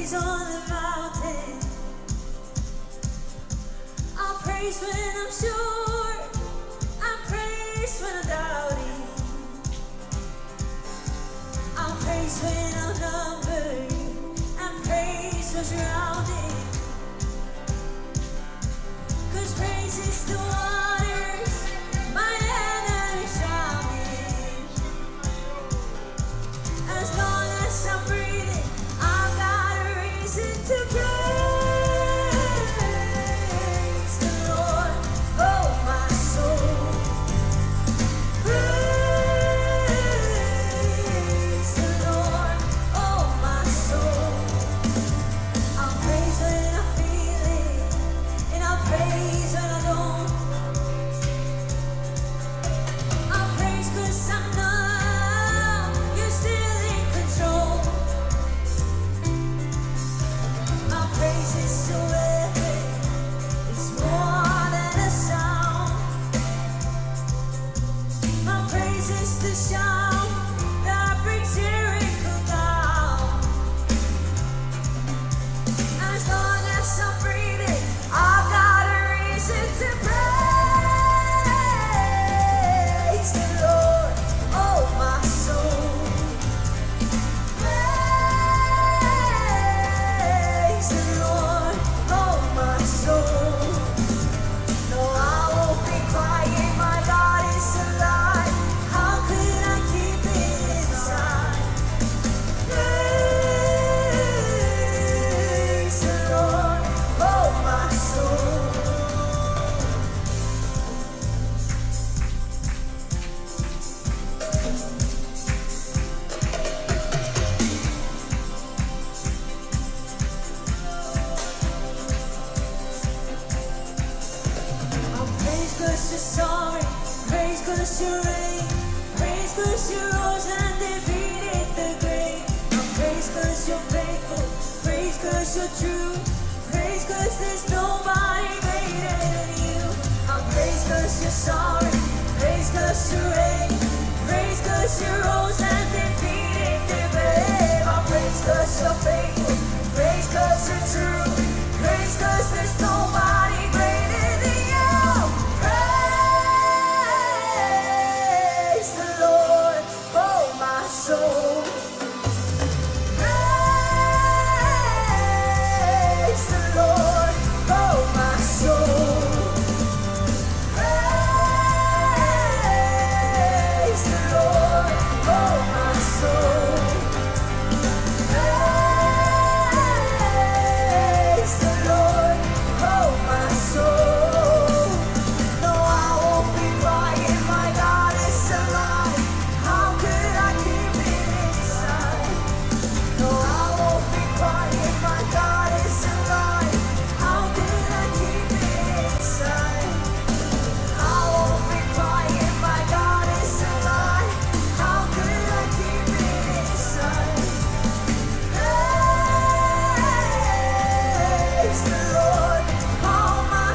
praise on the mountain. I'll praise when I'm sure. I'll praise when I'm doubting. I'll praise when I'm numbered. And praise when surrounded. 'Cause praise is the waters my enemies drowning. As long as I'm breathing, I've got a reason to praise the Lord, oh my soul. Praise the Lord, oh my soul. I'll praise when I feel it, and I'll praise when I don't. I'll praise 'cause I know you're still in control. My praise is a weapon, it's more than a sound. My praise is the shout that brings Jericho down. As long as I'm breathing, I've got a reason to praise the Lord, oh my soul. Praise the Lord, oh my soul. No, I won't be quiet, my God is alive. How could I keep it inside? Praise the Lord, oh my soul. I'll praise 'cause you're sorry, praise 'cause you reign, praise 'cause you rose and defeated the grave. I'll praise 'cause you're faithful, praise 'cause you're true, praise 'cause there's nobody greater than you. I'll praise 'cause you're sorry, praise 'cause you reign, praise 'cause you rose and defeated the grave. I'll praise 'cause you're faithful, praise 'cause you're true, praise 'cause there's nobody greater than you. Praise the Lord, oh my soul. Praise the Lord, oh my soul. Praise the Lord, oh my soul. Praise the Lord, oh my soul. No, I won't be quiet, my God is alive. How could I keep it inside? No, I won't be quiet, my God is alive. How could I keep it inside? I won't be quiet, my God is alive. How could I keep it inside? Praise the Lord, oh my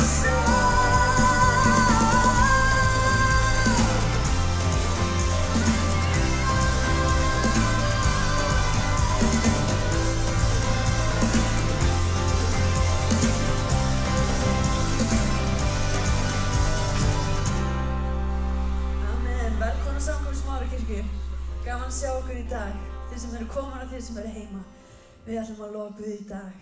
Amen. Velkomin á samkomur Smárakirkju. Gaman að sjá okkur í dag. Þið sem eru komin og þið sem eru heima. Við ætlum að lofa Guð í dag.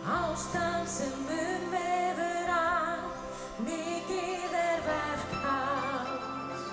Ástan sem umvefur allt, mikið verk hans.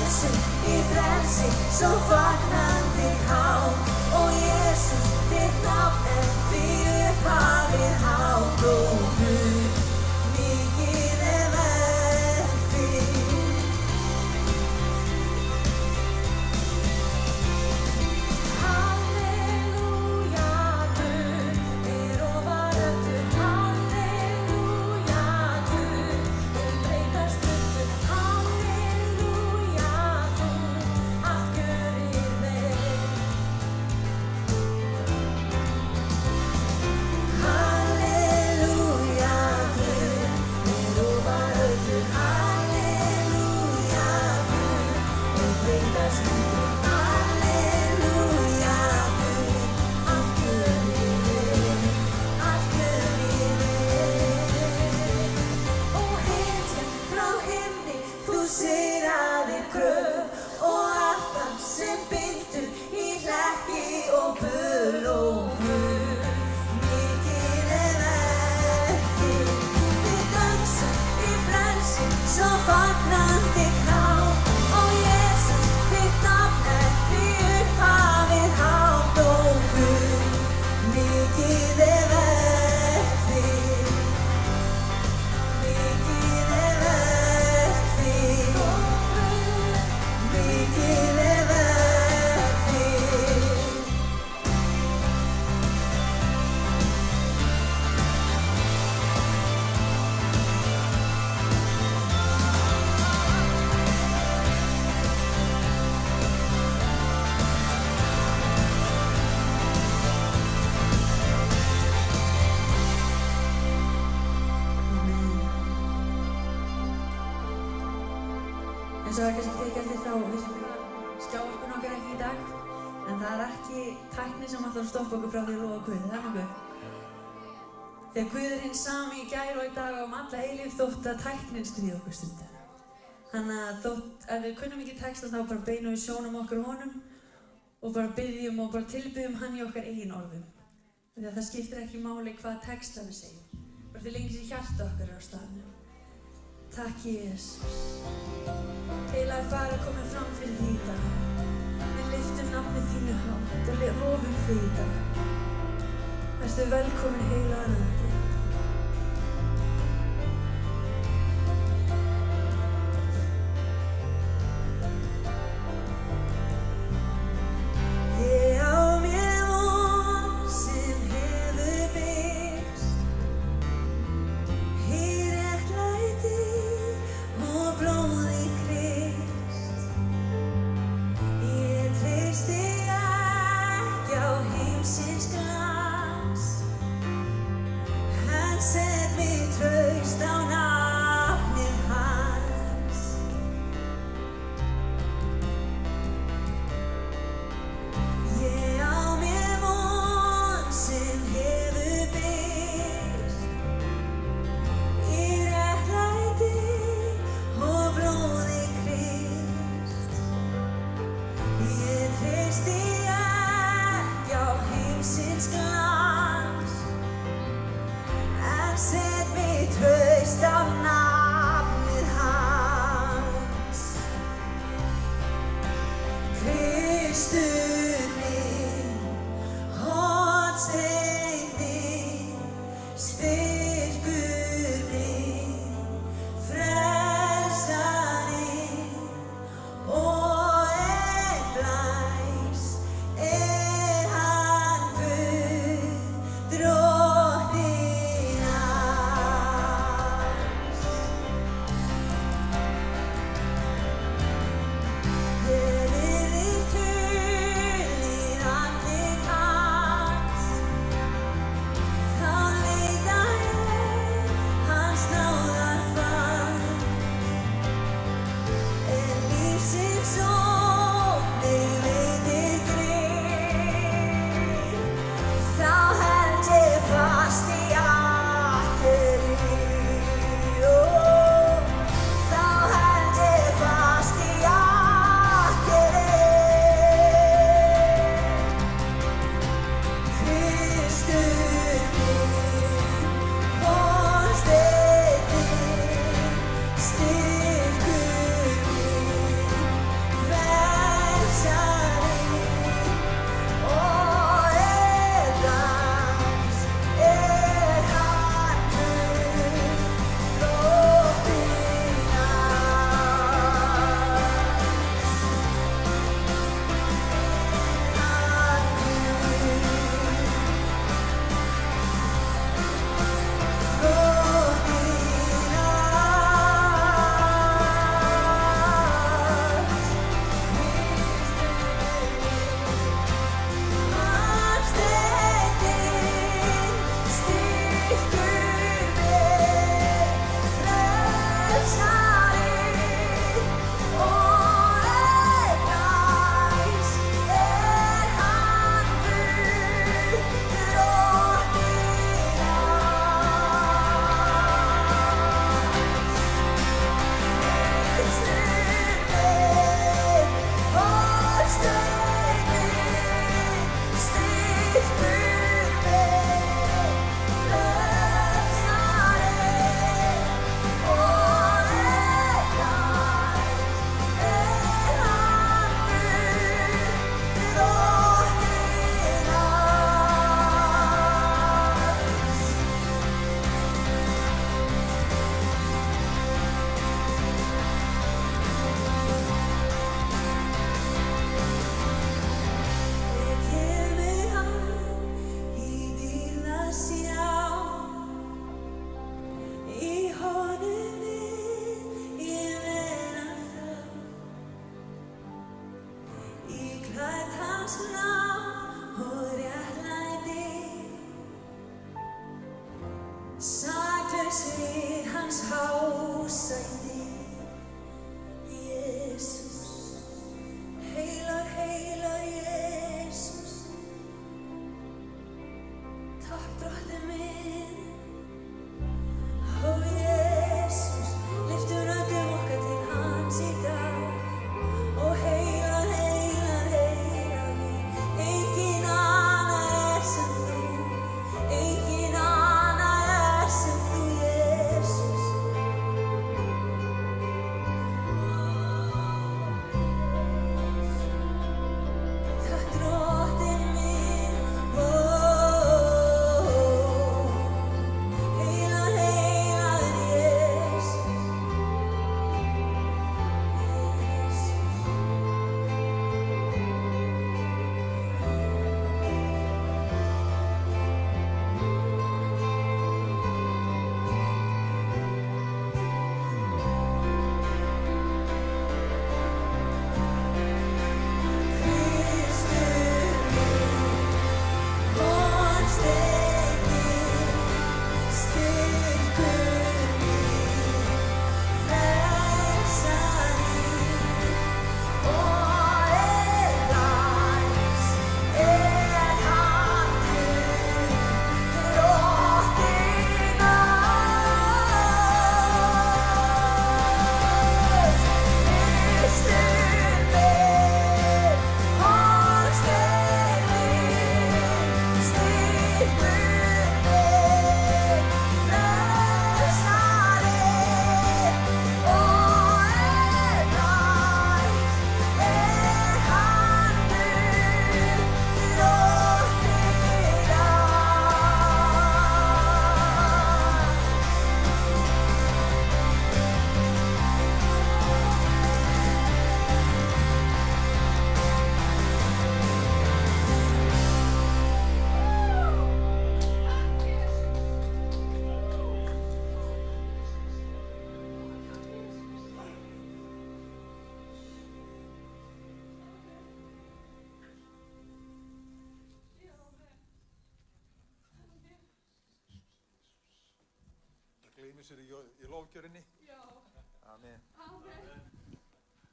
dansum í frelsi svo fagnandi hátt og Jesús þitt nafn er því upphafið hátt og Guð mikið er verk þitt. Halleluja, Guð er ofar öllu. Halleluja, Guð breytast öllu. Halleluja, þú allt gjörir vel. Halleluja, Guð er ofar öllu. Halleluja, Guð breytast öllu. Halleluja, Guð allt gjörir vel. Allt gjörir vel. Og hetjan frá himni, þú sigraðir gröf og allt það sem bindur í hlekki og böl og Guð mikið er verk þitt. Við dansum í frelsi svo fagnandi hátt og Jesús þitt nafn er því upphafið hátt og Guð mikið er verk þitt. Mikið er verk þitt og Guð mikið er verk þitt. Eins og það kannski tekið eftir þá virka skjáorkun okkar ekki í dag, en það er ekki tækni sem ætlar að stoppa okkur frá því að lofa Guði, það er nokkuð. Þegar Guð er hinn sami í gær og í dag og alla eilífð þótt að tæknin stríði okkur stundum. Þannig að þótt ef við kunnum ekki textan þá bara beinum við sjónum okkur honum og bara byggjum og bara tilbyggjum hann í okkar eigin orðum. Því að það skiptir ekki máli hvað textan við segjum. Bara því lengi sem hjarta okkar er á staðnum. Takk Jesús. Heilagur Faðir, komum fram fyrir því í dag. Við lyftum nafnið þínu hátt og lofum því í dag. Vertu velkomin heilagur Andi. Ég á mér von sem hefur birst, í réttlæti og blóði Krist. Ég treysti ekki á heimsins glans, gleymi sér í lofgjörinni. Já. Amen. Amen.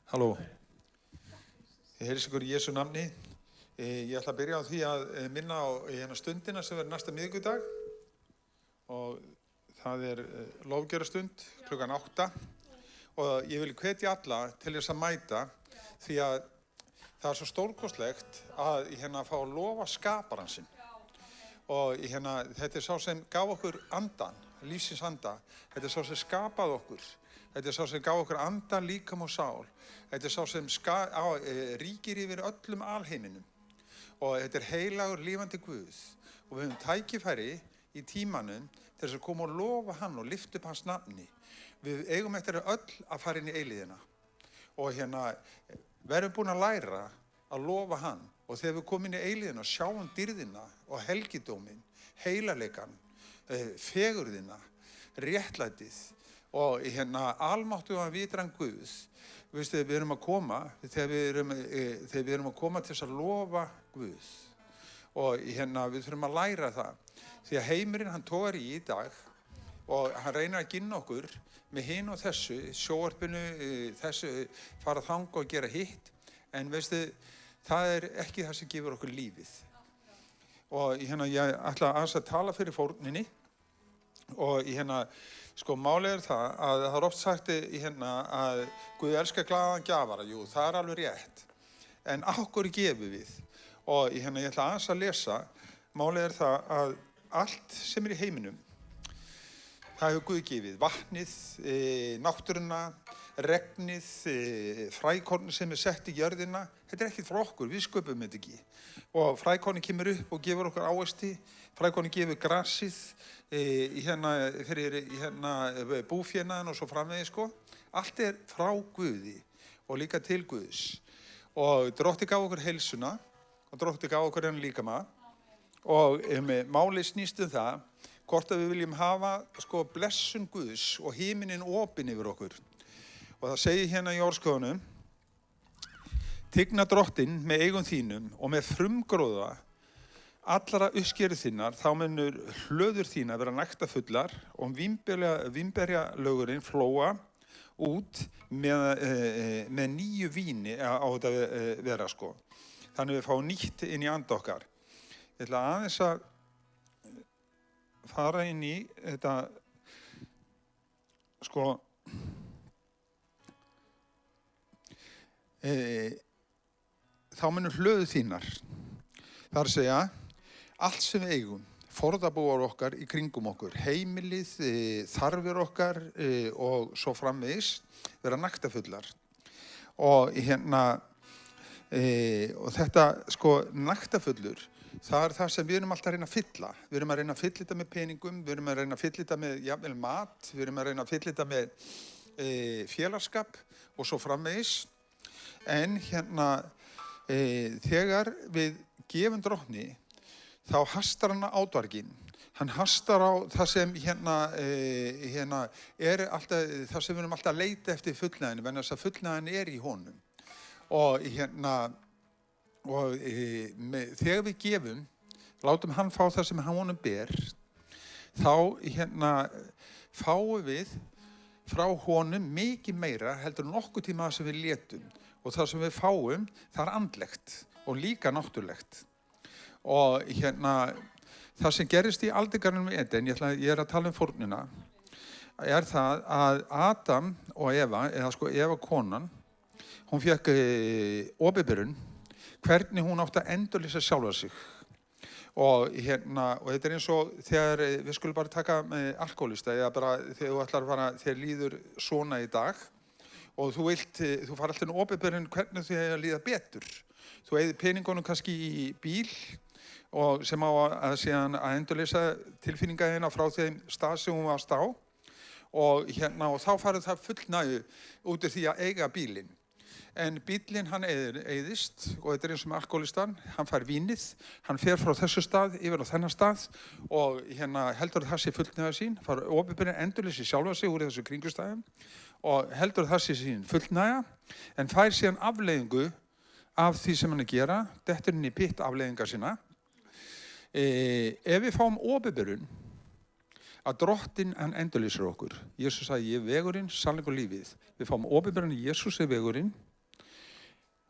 Halló. Ég heyrðis ykkur í Jesú nafni. Ég ætla að byrja á því að minna á hérna stundina sem verður næsta miðvikudag. Og það lofgjörastund klukkan 8. Og ég vil hvetja alla til þess að mæta því að það svo stórkostlegt að hérna fá að lofa skaparann sinn. Og hérna, þetta sá sem gaf okkur andan, lífsins anda. Þetta sá sem skapaði okkur. Þetta sá sem gaf okkur andan, líkam og sál. Þetta sá sem ríkir yfir öllum alheiminum. Og þetta heilagur lifandi Guð. Og við höfum tækifæri í tímanum til þess að koma og lofa hann og lyfta upp hans nafni. Við eigum eftir öll að fara inn í eilíðina. Og hérna, verðum búin að læra að lofa hann. Og þegar við komum inn í eilíðina, sjáum dýrðina og helgidómin, heilaleikan, fegurðina, réttlætið og hérna almáttugan vitran Guð. Við erum að koma, þegar við erum að koma til þess að lofa Guð. Og hérna við þurfum að læra það. Því að heimurinn hann togar í dag og hann reynir að ginna okkur með hinn og þessu, sjónvarpinu, þessu, fara þanga og gera hitt. En veistu, það ekki það sem gefur okkur lífið. Og hérna, ég ætla að tala fyrir fórninni. Og hérna, sko, málið það að það oft sagt hérna að Guð elskar glaðan gjafara. Jú, það alveg rétt. En á hverju gefum við? Og hérna, ég ætla að lesa. Málið það að allt sem í heiminum, það hefur Guð gefið. Vatnið, náttúruna, regnið, frækornið sem sett í jörðina. Þetta ekki frá okkur, við sköpum þetta ekki. Og frækornið kemur upp og gefur okkur ávexti. Frækornið gefur grasið fyrir búfénaðinn og svo framvegis, sko. Allt frá Guði og líka til Guðs. Og Drottinn gaf okkur heilsuna og Drottinn gaf okkur líkama. Og málið snýst það hvort að við viljum hafa sko blessun Guðs og himinin opinn yfir okkur. Og það segir hérna í orðskoðunum: Tigna Drottinn með eigum þínum og með frumgróða allra uppskeru þinnar, þá munur hlöður þína vera nægtafullar og vínberjalögurinn flóa út með nýju víni á þetta vera, sko. Þannig við fáum nýtt inn í anda okkar. Ég ætla aðeins að fara inn í þetta, sko, þá munur hlöðu þínar. Það að segja, allt sem við eigum, forðabúar okkar í kringum okkur, heimilið, þarfir okkar og svo framvegis, vera nægtafullar. Og hérna, og þetta, sko, nægtafullur, það það sem við erum alltaf að reyna að fylla. Við erum að reyna að fylla þetta með peningum, við erum að reyna að fylla þetta með jafnvel mat, við erum að reyna að fylla þetta með félagskap og svo framvegis. En hérna, þegar við gefum Drottni, þá hastar hann átvarginn. Hann hastar á það sem alltaf, það sem við erum alltaf að leita eftir fullnæðinu, vegna þess að fullnæðin í honum. Og hérna, þegar við gefum, látum hann fá það sem honum ber, þá hérna fáum við frá honum mikið meira heldur en nokkuð tíma sem við létum. Og það sem við fáum, það andlegt og líka náttúrlegt. Og hérna, það sem gerist í aldingarnum í Eden, ég að tala fórnina, það að Adam og Eva, eða sko Eva konan, hún fékk opinberun hvernig hún átti að endurlýsa sjálfa sig. Og þetta eins og þegar við skulum bara taka með alkoholista, eða bara þegar þú ætlar að fara, þegar líður svona í dag, og þú fara alltaf opinberun hvernig þú hefur að líða betur. Þú eigðir peningunum kannski í bíl, og sem á að síðan að endurlýsa tilfinningaðina frá þeim stað sem hún varst á. Og þá farið það fullnægju út af því að eiga bílinn. En bíllinn hann eyðist, og þetta eins og með alkoholistan, hann fær vínið, hann fer frá þessu stað yfir á þennan stað og heldur það sé fullnægja sín, fara opinberinn endurlýsi sjálfa sig úr þessu kringustæðum og heldur það sé sín fullnægja, en fær síðan afleiðingu af því sem hann gera, dettur inn í pitt afleiðingar sína. Ef við fáum opinberun að Drottinn hann endurlýsir okkur. Jesús sagði, ég er vegurinn, sannleikur og lífið. Við fáum opinberan Jesús er vegurinn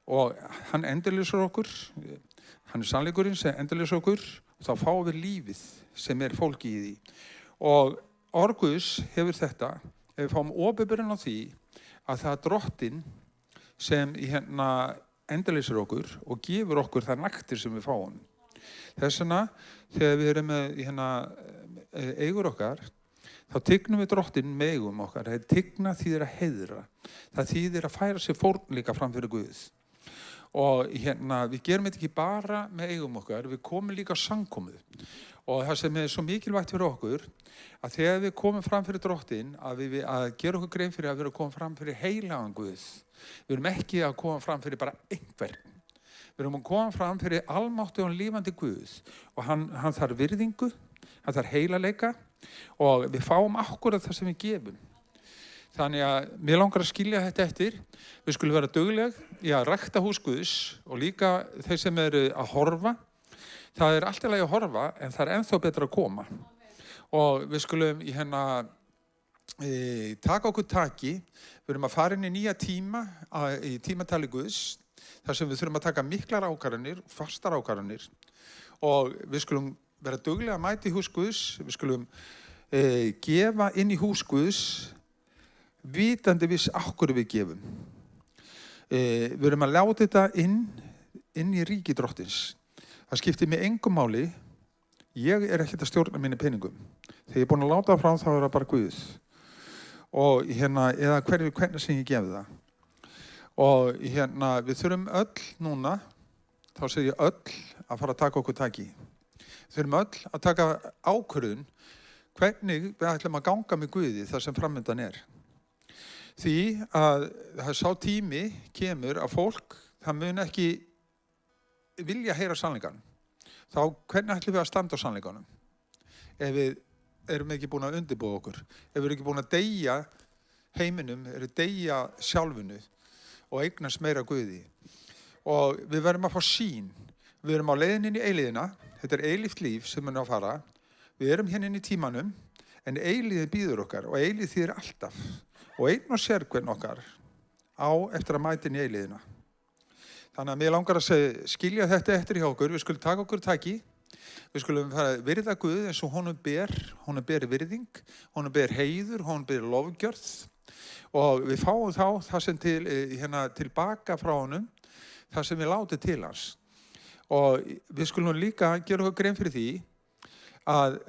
og hann endurlýsir okkur. Hann er sannleikurinn sem endurlýsir okkur og þá fáum við lífið sem er fólki í því. Og orð Guðs hefur þetta, ef við fáum opinberan á því að það er Drottinn sem endurlýsir okkur og gefur okkur það naktir sem við fáum. Þess vegna, þegar við erum með eigur okkar, þá tignum við Drottinn með eigum okkar. Það tigna þýðir að heiðra. Það þýðir að færa sér fórn líka fram fyrir Guð. Og við gerum þetta ekki bara með eigum okkar, við komum líka á samkomu. Og það sem er svo mikilvægt fyrir okkur, að þegar við komum fram fyrir Drottinn, að gera okkur grein fyrir að við erum að koma fram fyrir heilagan Guð. Við erum ekki að koma fram fyrir bara einhvern. Við erum að koma fram fyrir almáttugan og lifandi Guð. Og hann þarf virðingu, hann þarf heilaleika og við fáum akkurat það sem við gefum. Þannig að mér langar að skilja þetta eftir. Við skulum vera dugleg í að rækta hús Guðs og líka þeir sem eru að horfa. Það er alltaf leið að horfa en það er ennþá betra að koma. Og við skulum taka okkur taki. Við erum að fara inn í nýja tíma í tímatali Guðs. Þar sem við þurfum að taka miklar ákvarðanir, fastar ákvarðanir. Og við skulum vera duglega að mæta í hús Guðs. Við skulum gefa inn í hús Guðs vitandi viss hverju við gefum. Við erum að láta þetta inn í ríki Drottins. Það skiptir mig engu máli. Ég er ekkert að stjórna minni peningum. Þegar ég er búin að láta það frá þá er það bara Guð. Og eða hvernig sem ég gefi það. Og við þurfum öll núna, þá segir ég öll að fara að taka okkur taki. Við þurfum öll að taka ákvörðun hvernig við ætlum að ganga með Guði þar sem framöndan er. Því að það sá tími kemur að fólk, það mun ekki vilja heyra sannleikann. Þá hvernig ætlum við að standa á sannleikanum? Ef við erum ekki búin að undirbúa okkur. Ef við erum ekki búin að deyja heiminum, deyja sjálfinu og eignast meira Guði. Og við verðum að fá sýn. Við erum á leiðin inn í eilíðina. Þetta er eilíft líf sem er að fara. Við erum hérna inn í tímanum, en eilíðin býður okkar og eilíð þýðir alltaf. Og einn og sérhvern okkar á eftir að mæta inn í eilíðina. Þannig að mér langar að skilja þetta eftir hjá okkur. Við skulum taka okkur taki. Við skulum fara að virða Guð eins og honum ber virðing, honum ber heiður, honum ber lofgjörð. Og við fáum þá það sem tilbaka frá honum, það sem við látið til hans. Og við skulum líka gera okkur grein fyrir því að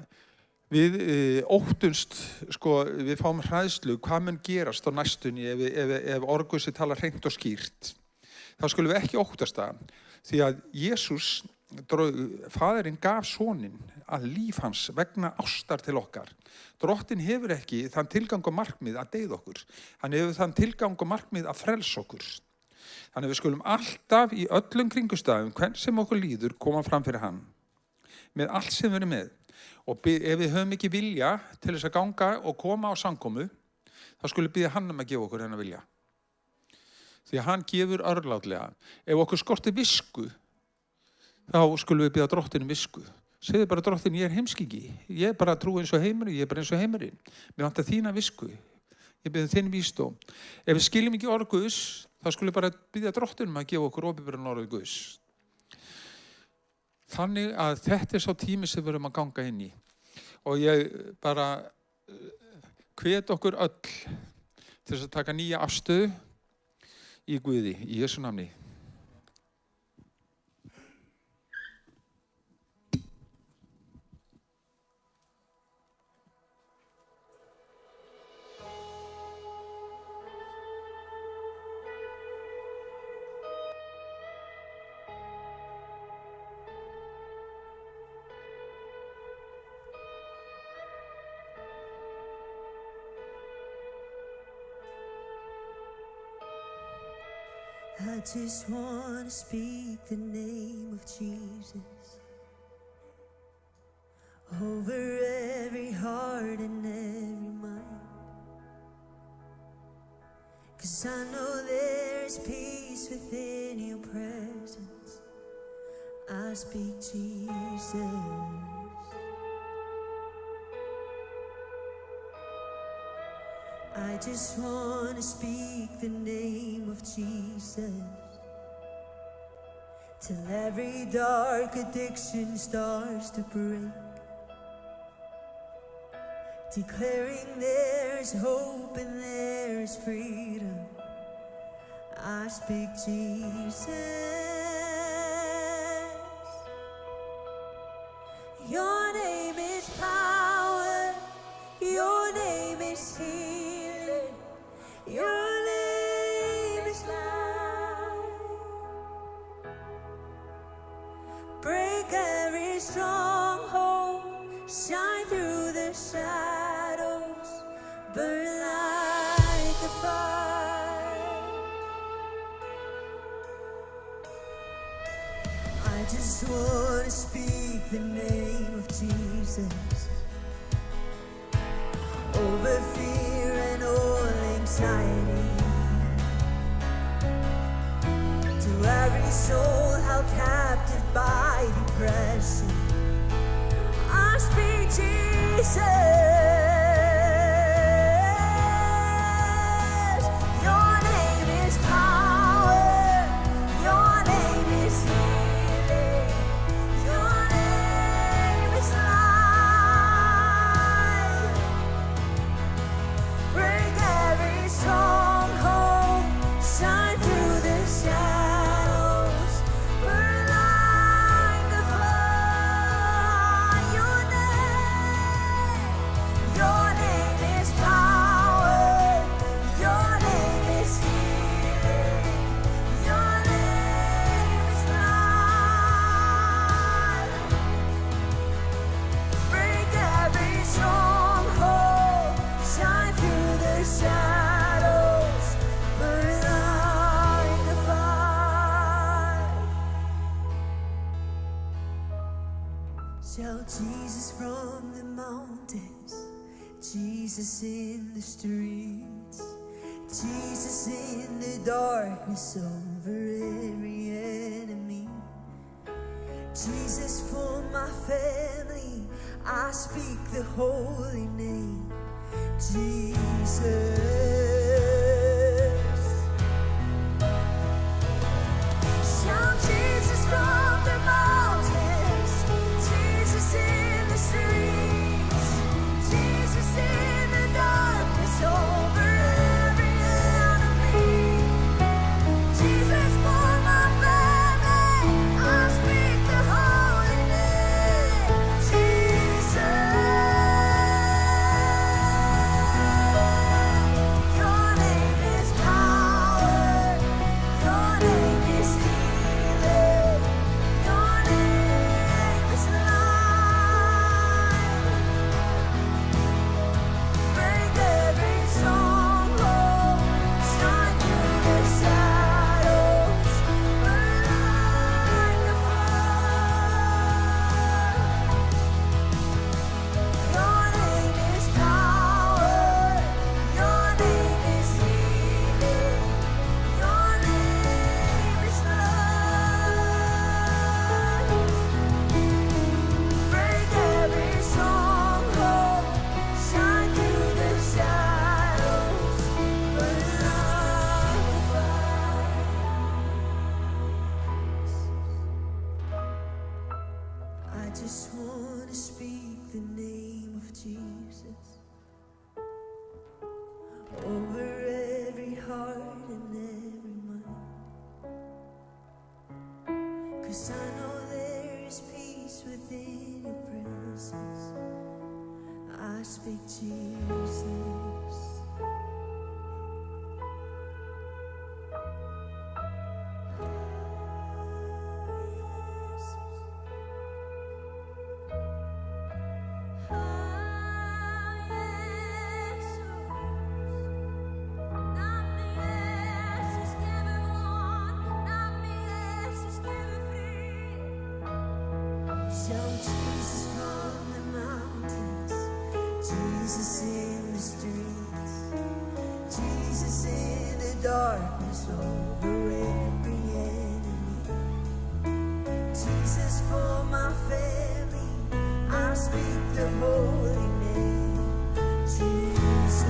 við óttumst, við fáum hræðslu, hvað mun gerast á næstunni ef orðguðsi talar hreint og skýrt. Þá skulum við ekki óttast það, því að Jesús, Faðirinn gaf soninn að líf hans vegna ástar til okkar. Drottinn hefur ekki þann tilgang og markmið að deyða okkur. Hann hefur þann tilgang og markmið að frelsa okkur. Þannig við skulum alltaf í öllum kringumstæðum, hvern sem okkur líður, koma fram fyrir hann. Með allt sem við erum með. Og ef við höfum ekki vilja til þess að ganga og koma á samkomu, þá skulum biðja hann að gefa okkur hennar vilja. Því að hann gefur örlátlega. Ef okkur skortir visku, þá skulum við biðja Drottinn visku. Segðu bara Drottinn, ég er heimskiki. Ég er bara trú eins og heimurinn, ég er bara eins og heimurinn. Mér vantar þína visku. Ég biðja þinn vísdóm. Ef við skiljum ekki orð Guðs, þá skulum við bara biðja Drottinn að gefa okkur opinberan orð Guðs. Þannig að þetta er sá tími sem við erum að ganga inn í. Og ég bara hvet okkur öll til þess að taka nýja afstöðu í Guði, í Jesú nafni. I just want to speak the name of Jesus over every heart and every mind. 'Cause I know there's peace within your presence. I speak Jesus. I just want to speak the name of Jesus till every dark addiction starts to break, declaring there's hope and there's freedom. I speak Jesus. Your name is power, your name is healing, your name is life. Break every stronghold, shine through the shadows, burn like a fire. I just want to speak the name of Jesus over fear and all anxiety, to every soul held captive by depression. I speak Jesus. Your name is power, your name is healing, your name is life. Break every stronghold, shine through the shadows, burn like a fire. Your name is power, your name is healing, your name is life. Break every stronghold, shine through the shadows, burn like a fire. Shout Jesus from the mountains, Jesus in the streets, Jesus in the darkness over every enemy. Jesus for my family, I speak the holy name, Jesus. Shout Jesus from the mountains, Jesus in the streets, Jesus in the darkness over every enemy. Jesus for my family, I speak the holy name, Jesus. Your name is power, your name is healing, your name is life. Break every stronghold, shine through the shadows, burn like a fire. Your name is power, your name is healing, your name is life. Break every stronghold, shine through the shadows, burn like a fire. I just want to speak the name of Jesus over every heart and every mind, 'cause I know there is peace within your presence. I speak Jesus. Shout Jesus from the mountains, Jesus in the streets, Jesus in the darkness over every enemy. Jesus for my family, I speak the holy name, Jesus.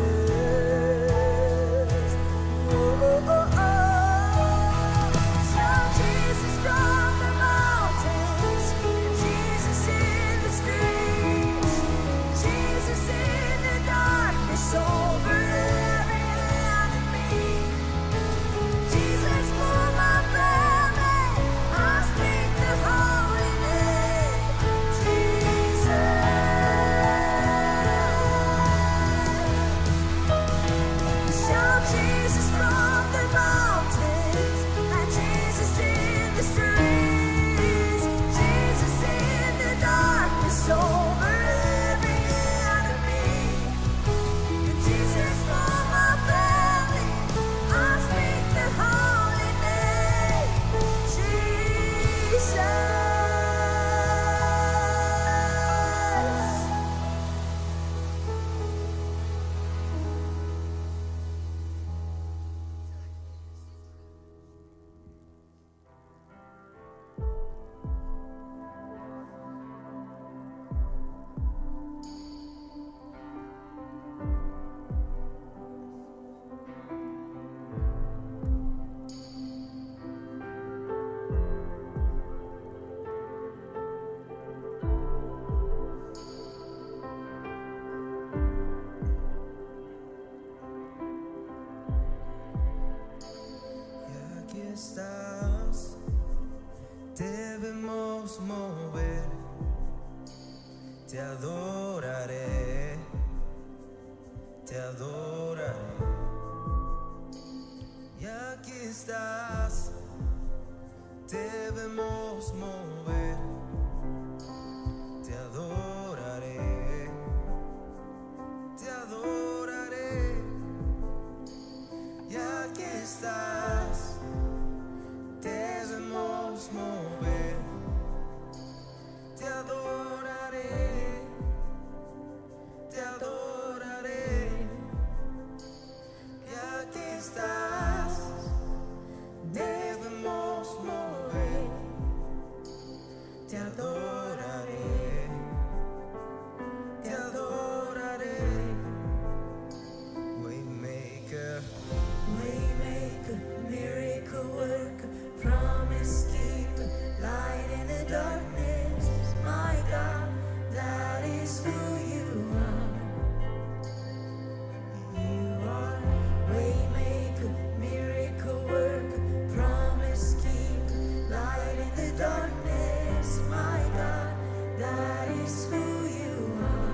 estás, debemos mover. Te adoraré, te adoraré. Y aquí estás, debemos mover. Te adoraré, te adoraré. Y aquí estás, debemos mover. Te adoraré, te adoraré. Y aquí estás, debemos mover. Te adoraré, te adoraré. Waymaker, Waymaker, miracle worker, promise keeper, light in the darkness. My God, that is who you are. You are waymaker, miracle worker, promise keeper, light in the darkness. My God, that is who you are.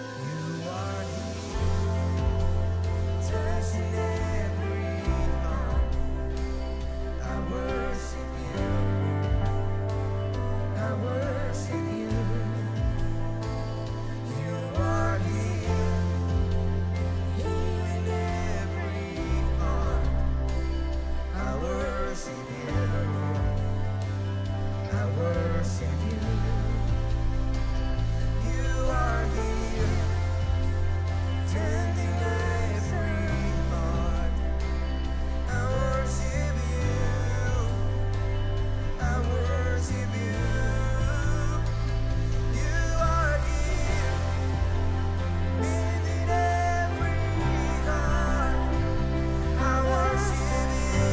you are here, touching every heart. I worship you, I worship you. You are here, healing every heart. I worship you, I worship you. You are here, tending every heart. I worship you, I worship you. You are here, mending every heart. I worship you,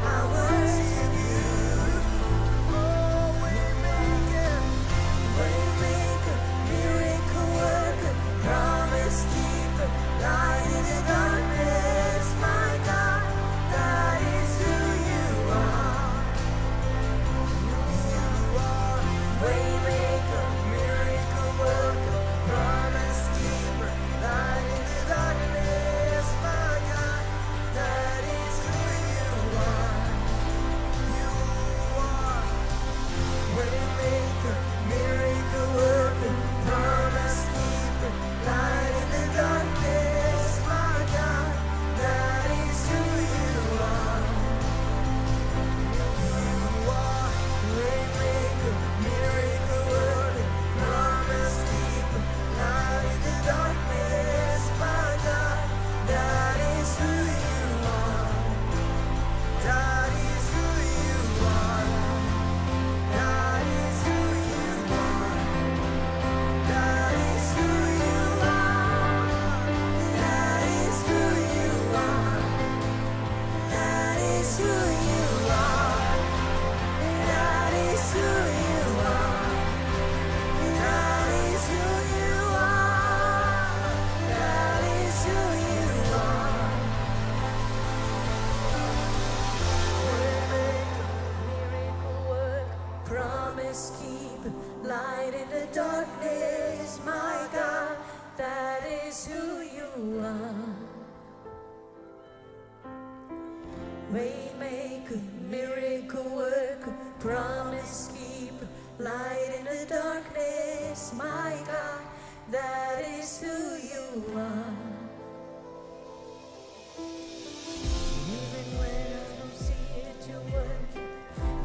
I worship you. Oh, Waymaker, Waymaker, miracle worker, promise keeper, light in the darkness. My God, that is who you are. you are Waymaker, miracle worker, promise keeper, light in the darkness. My God, that is who you are. You are waymaker, miracle worker, promise keeper, light in the darkness. My God, that is who you are. You are waymaker, miracle worker, promise keeper, light in the darkness. My God, that is who you are. That is who you are. That is who you are. That is who you are. that is who you are. That is who you are. That is who you are. That is who you are. That is who you are. Miracle worker, promise keeper, light in the darkness. My God, that is who you are. Waymaker, miracle worker, promise keeper, light in the darkness. My God, that is who you are. Even when I don't see it, you're working.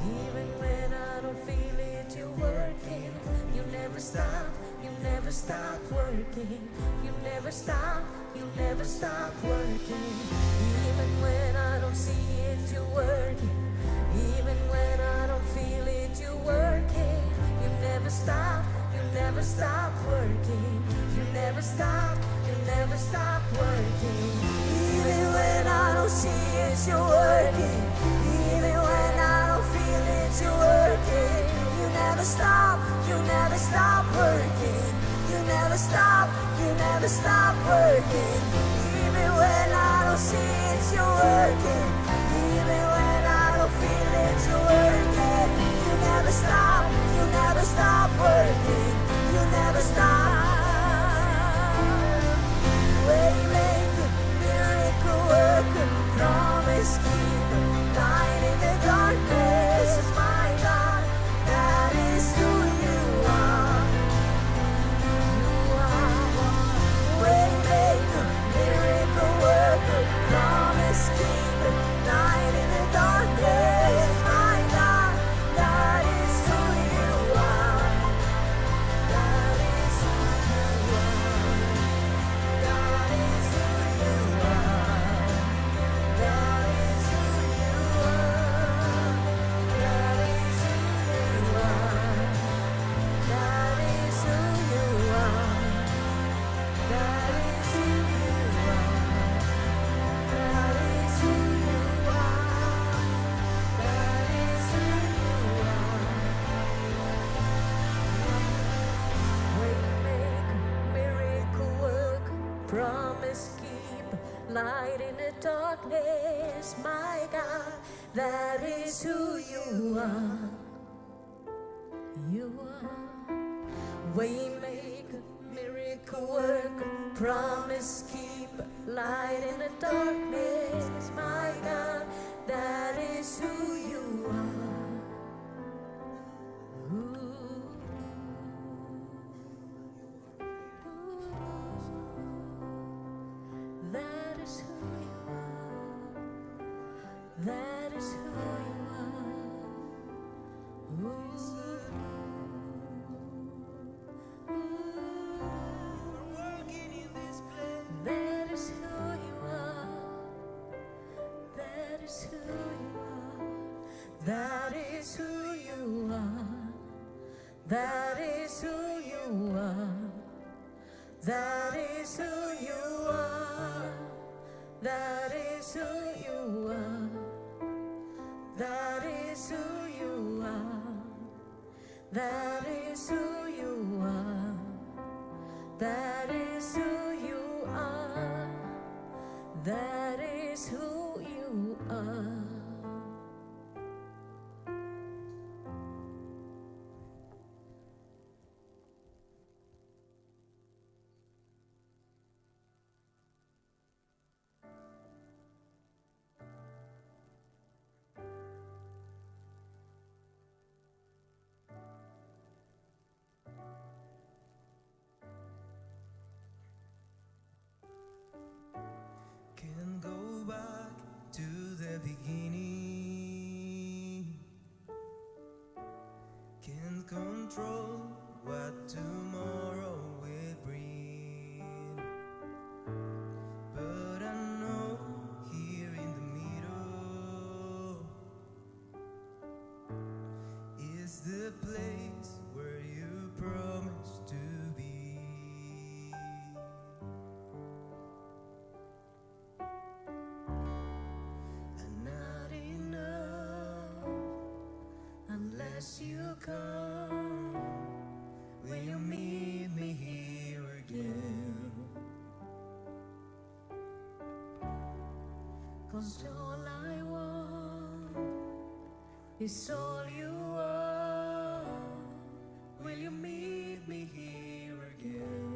Even when I don't feel it, you're working. You never stop, you never stop working. You never stop, you never stop working. Even when I don't see it, you're working. Even when I don't feel it, you're working. You never stop, you never stop working. You never stop, you never stop working. Even when I don't see it, you're working. Even when I don't feel it, you're working. You never stop, you never stop working. You never stop, you never stop working. Even when I don't see it, you're working. keeper, light in the darkness, my God, that is who you are. You are waymaker, miracle worker, promise keeper, light in the darkness, my God, that is who you are. That is who you are. That is who you are. Walking in this place. That is who you are. That is who you are. That is who you are. That is who you are. That is who you are. That is who you are. That is who you are. That is who you are. That is who you are. That is who you are. Can't go back to the beginning. Can't control what tomorrow will bring. But I know here in the middle is the place where you promised to be. And not enough unless you come. Will you meet me here again? 'Cause all I want is all you are. Will you meet me here again?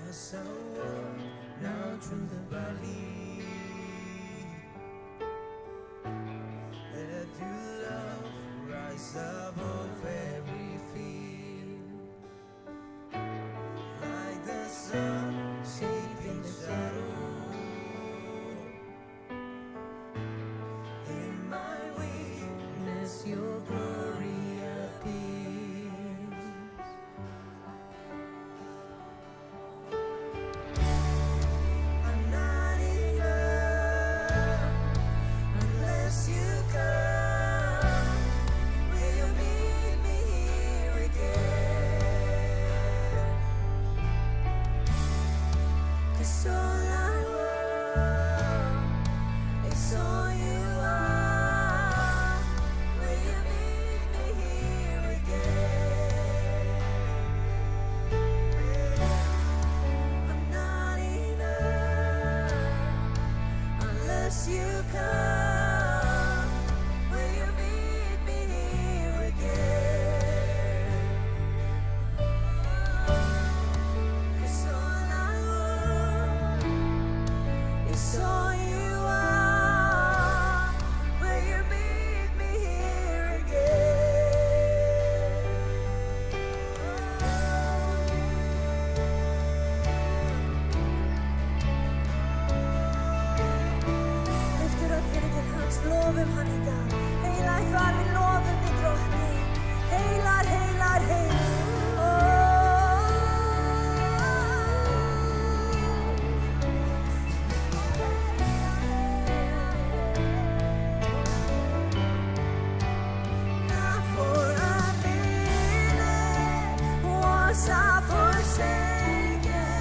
As I walk now through the valley, let your love rise above every fear. Like the sun shaping the shadow, in my weakness your glory appears. I'm not enough unless you come. Will you meet me here again? 'Cause all I want is all you are. Will you meet me here again? I'm not enough unless you come. Will you meet me here again? 'Cause all I want is all you are. Will you meet me here again? Lyfter upp henne till hans, loven han idag. Heilar far, vi loven i drottning. Heilar, heilar, Not for a minute was I forsaken.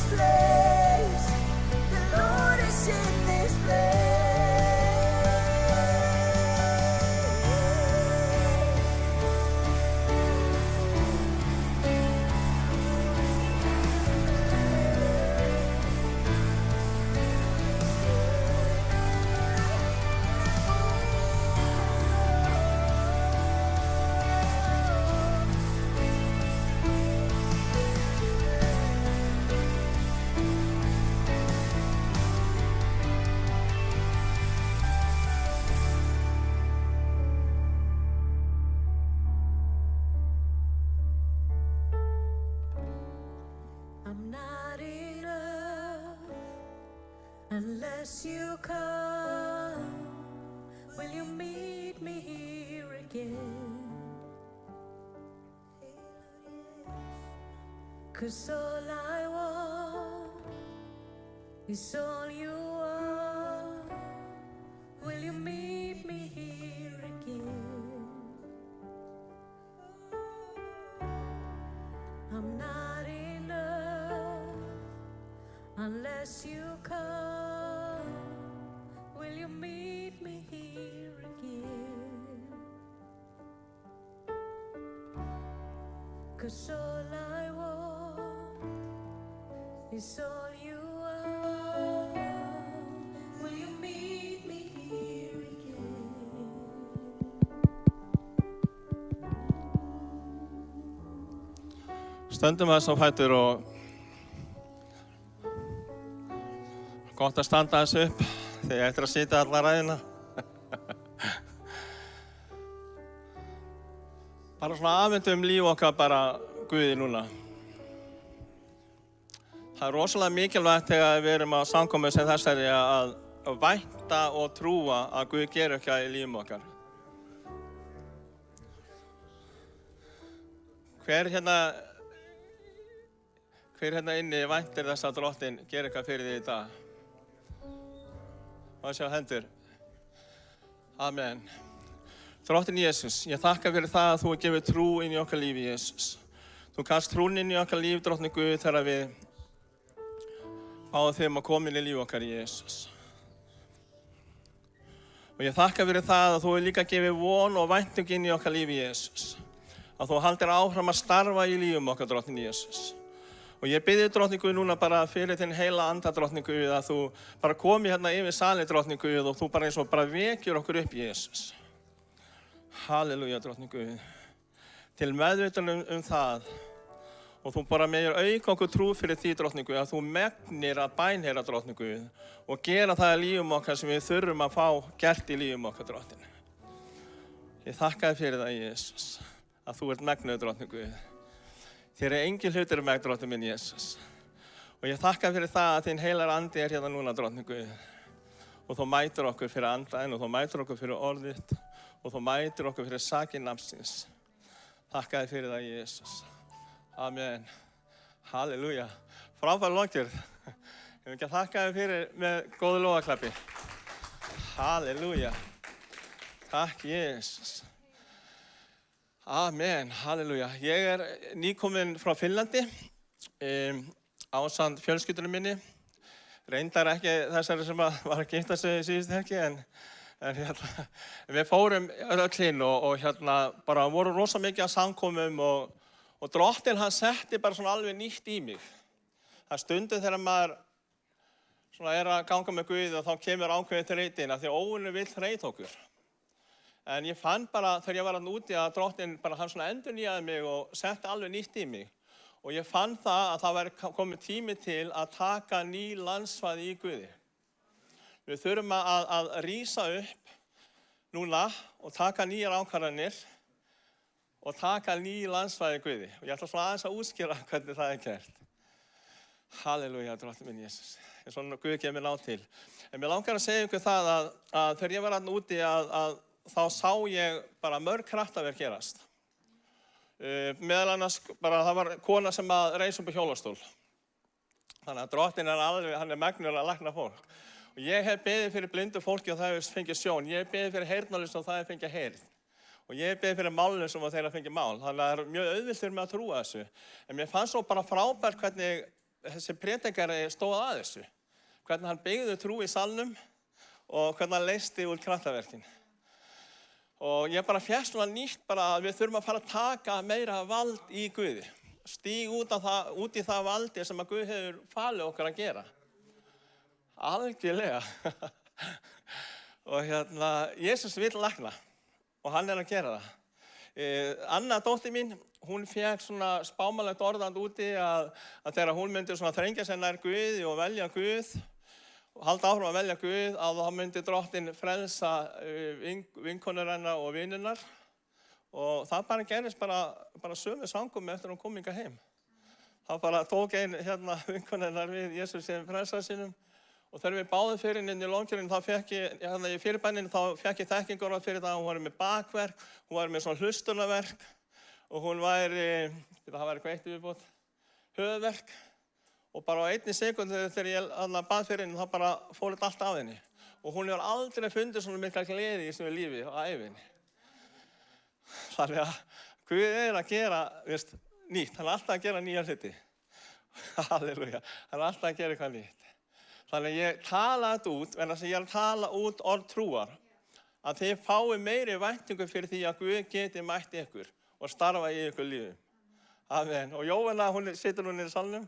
this place. The Lord is in this place. I'm not enough unless you come. Will you meet me here again? 'Cause all I want is all you are. Will you meet me here again? I'm not enough unless you come. Will you meet me here again? 'Cause all I want is all you are. Will you meet me here again? Stöndum aðeins á fætur og gott að standa aðeins upp þegar ég ættir að sitja alla ræðina. Bara svona afmyndum líf okkar bara Guði núna. Það er rosalega mikilvægt þegar við erum á samkomu sem þessari að vænta og trúa að Guð gerir eitthvað í lífum okkar. Hver hérna inni væntir þess að Drottinn gerir eitthvað fyrir þig í dag? Má ég sjá hendur? Amen. Drottinn Jesús, ég þakka fyrir það að þú hefur gefið trú inn í okkar lífi, Jesús. Þú gafst trún inn í okkar líf, Drottinn Guð, þegar við báðum þeim að koma inn í líf okkar, Jesús. Og ég þakka fyrir það að þú hefur líka gefið von og vænting inn í okkar lífi, Jesús. Að þú haldir áfram að starfa í lífum okkar, Drottinn Jesús. Og ég bið þig, Drottinn Guð, núna bara fyrir þinn heila anda, Drottinn Guð, að þú bara komi hérna yfir salinn, Drottinn Guð, og þú bara eins og bara vekjur okkur upp, Jesús. Halleluja, Drottinn Guð. Til meðvitunum það. Og þú bara meður auka okkur trú fyrir því, Drottinn Guð, að þú megnir að bænheyra, Drottinn Guð, og gera það í lífum okkar sem við þurfum að fá gert í lífum okkar, Drottinn. Ég þakka þér fyrir það, Jesús, að þú ert megnuð, Drottinn Guð. Þér engin hlutur megn, Drottinn minn, Jesús. Og ég þakka fyrir það að þinn heilar andi hérna núna, Drottinn Guð. Og þú mætir okkur fyrir andaðinn, og þú mætir okkur fyrir orðið, og þú mætir okkur fyrir sakir nafnsins. Þakka þér fyrir það, Jesús. Amen. Halleluja. Frábær lokgjörð. Ég vil ekki að þakka þér fyrir með góðu lóðaklappi. Halleluja. Takk, Jesús. Amen. Halleluja. Ég nýkominn frá Finnlandi ásamt fjölskyldunum minni. Reyndar ekki þessari sem var að gifta sig síðustu helgi, en við fórum öll inn og bara vorum rosa mikið að samkomum og Drottinn hann setti bara svona alveg nýtt í mig. Það stundum þegar maður svona að ganga með Guð og þá kemur ákveðið þreytin af því að óvinur vill þreyta okkur. En ég fann bara þegar ég var þarna úti að Drottinn bara hann svona endurnýjaði mig og setti alveg nýtt í mig. Og ég fann það að það væri komið tími til að taka ný landsvæði í Guði. Við þurfum að rísa upp núna og taka nýjar ákvarðanir og taka ný landsvæði í Guði. Og ég ætla svona aðeins að útskýra hvernig það gert. Halleluja, Drottinn minn Jesús. Ég er svona Guð gefur mér ná til. En mér langar að segja ykkur það að þegar ég var þarna úti að þá sá ég bara mörg kraftaverk gerast. Meðal annars bara það var kona sem að reis upp á hjólastól. Þannig að Drottinn alveg, hann megnur að lækna fólk. Og ég hef beðið fyrir blindu fólki og það hefur fengið sjón. Ég hef beðið fyrir heyrnarlausum og það hefur fengið heyrn. Og ég hef beðið fyrir mállausum og þeir hafa fengið mál. Þannig að það er mjög auðvelt fyrir mig að trúa þessu. En mér fannst svo bara frábært hvernig þessi prédikari stóð að þessu. Hvernig hann byggði trú í salnum og hvernig hann leysti úr kraftaverkin. Og ég bara fékk svona nýtt bara að við þurfum að fara að taka meira vald í Guði. Stíg út í það valdi sem að Guð hefur falið okkar að gera. Algjörlega. Og Jesús vill lækna og hann að gera það. Anna, dóttir mín, hún fékk svona spámanlegt orðand úti að þegar hún myndi svona þrengja sig nær Guði og velja Guð og halda áfram að velja Guð að þá myndi Drottinn frelsa vinkonur hennar og vinirnar og það bara gerist bara sömu samkomu eftir hún kom hingað heim. Það bara tók ein vinkonur hennar við Jesús sem frelsa sínum og þegar við báðum fyrir henni inn í lónkjörinn þá fekk ég, í fyrirbæninu þá fekk ég þekkingur fyrir það að hún var með bakverk, hún var með svona hlustunarverk og hún væri, það var eitthvað eitt viðbót, höfuðverk og bara á einni sekundu þegar ég bað fyrir henni þá bara fór þetta allt af henni og hún hefur aldrei fundið svona mikla gleði í sínu lífi og æfinni. Þannig að Guð að gera nýtt, hann alltaf að gera nýja hluti. Halleluja, hann alltaf að gera eitthvað nýtt. Þannig að ég tala þetta út, en þess að ég að tala út orð trúar, að þið fái meiri væntingu fyrir því að Guð geti mætt ykkur og starfa í ykkur lífum. Amen. Og Jóhanna, hún situr í salnum,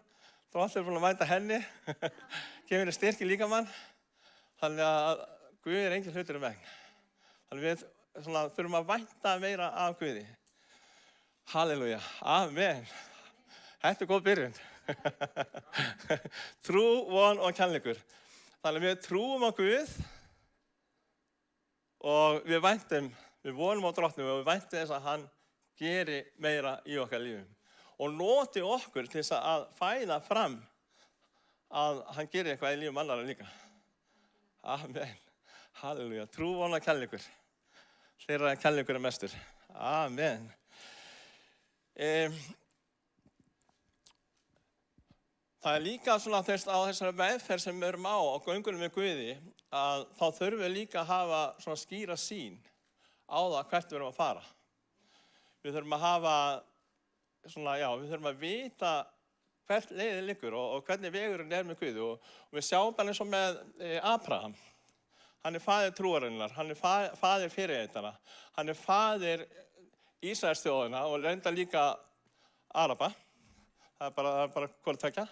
þá allir búin að mæta henni, gefur henni styrk í líkamann, þannig að Guð engin hlutur vegna. Þannig við þurfum að vænta meira af Guði. Halleluja. Amen. Þetta góð byrjun. Trú, von og kærleikur. Þannig við trúum á Guð og við væntum, við vonum á Drottni og við væntum þess að hann geri meira í okkar lífum og noti okkur til þess að fæða fram að hann geri eitthvað í lífum annarra líka. Amen. Halleluja. Trú, von og kærleikur. Þeirra kærleikur mestur. Amen. Það líka svona á þessari meðferð sem við erum á göngunum með Guði að þá þurfum við líka að hafa svona skýra sýn á það hvert við erum að fara. Við þurfum að hafa svona, við þurfum að vita hvert leiðin liggur og hvernig vegurinn með Guði og við sjáum bara eins og með Abraham. Hann faðir trúarinnar, hann faðir fyrirheitana, hann faðir Ísraelsþjóðina og reyndar líka Araba. Það er bara hvort tvekja.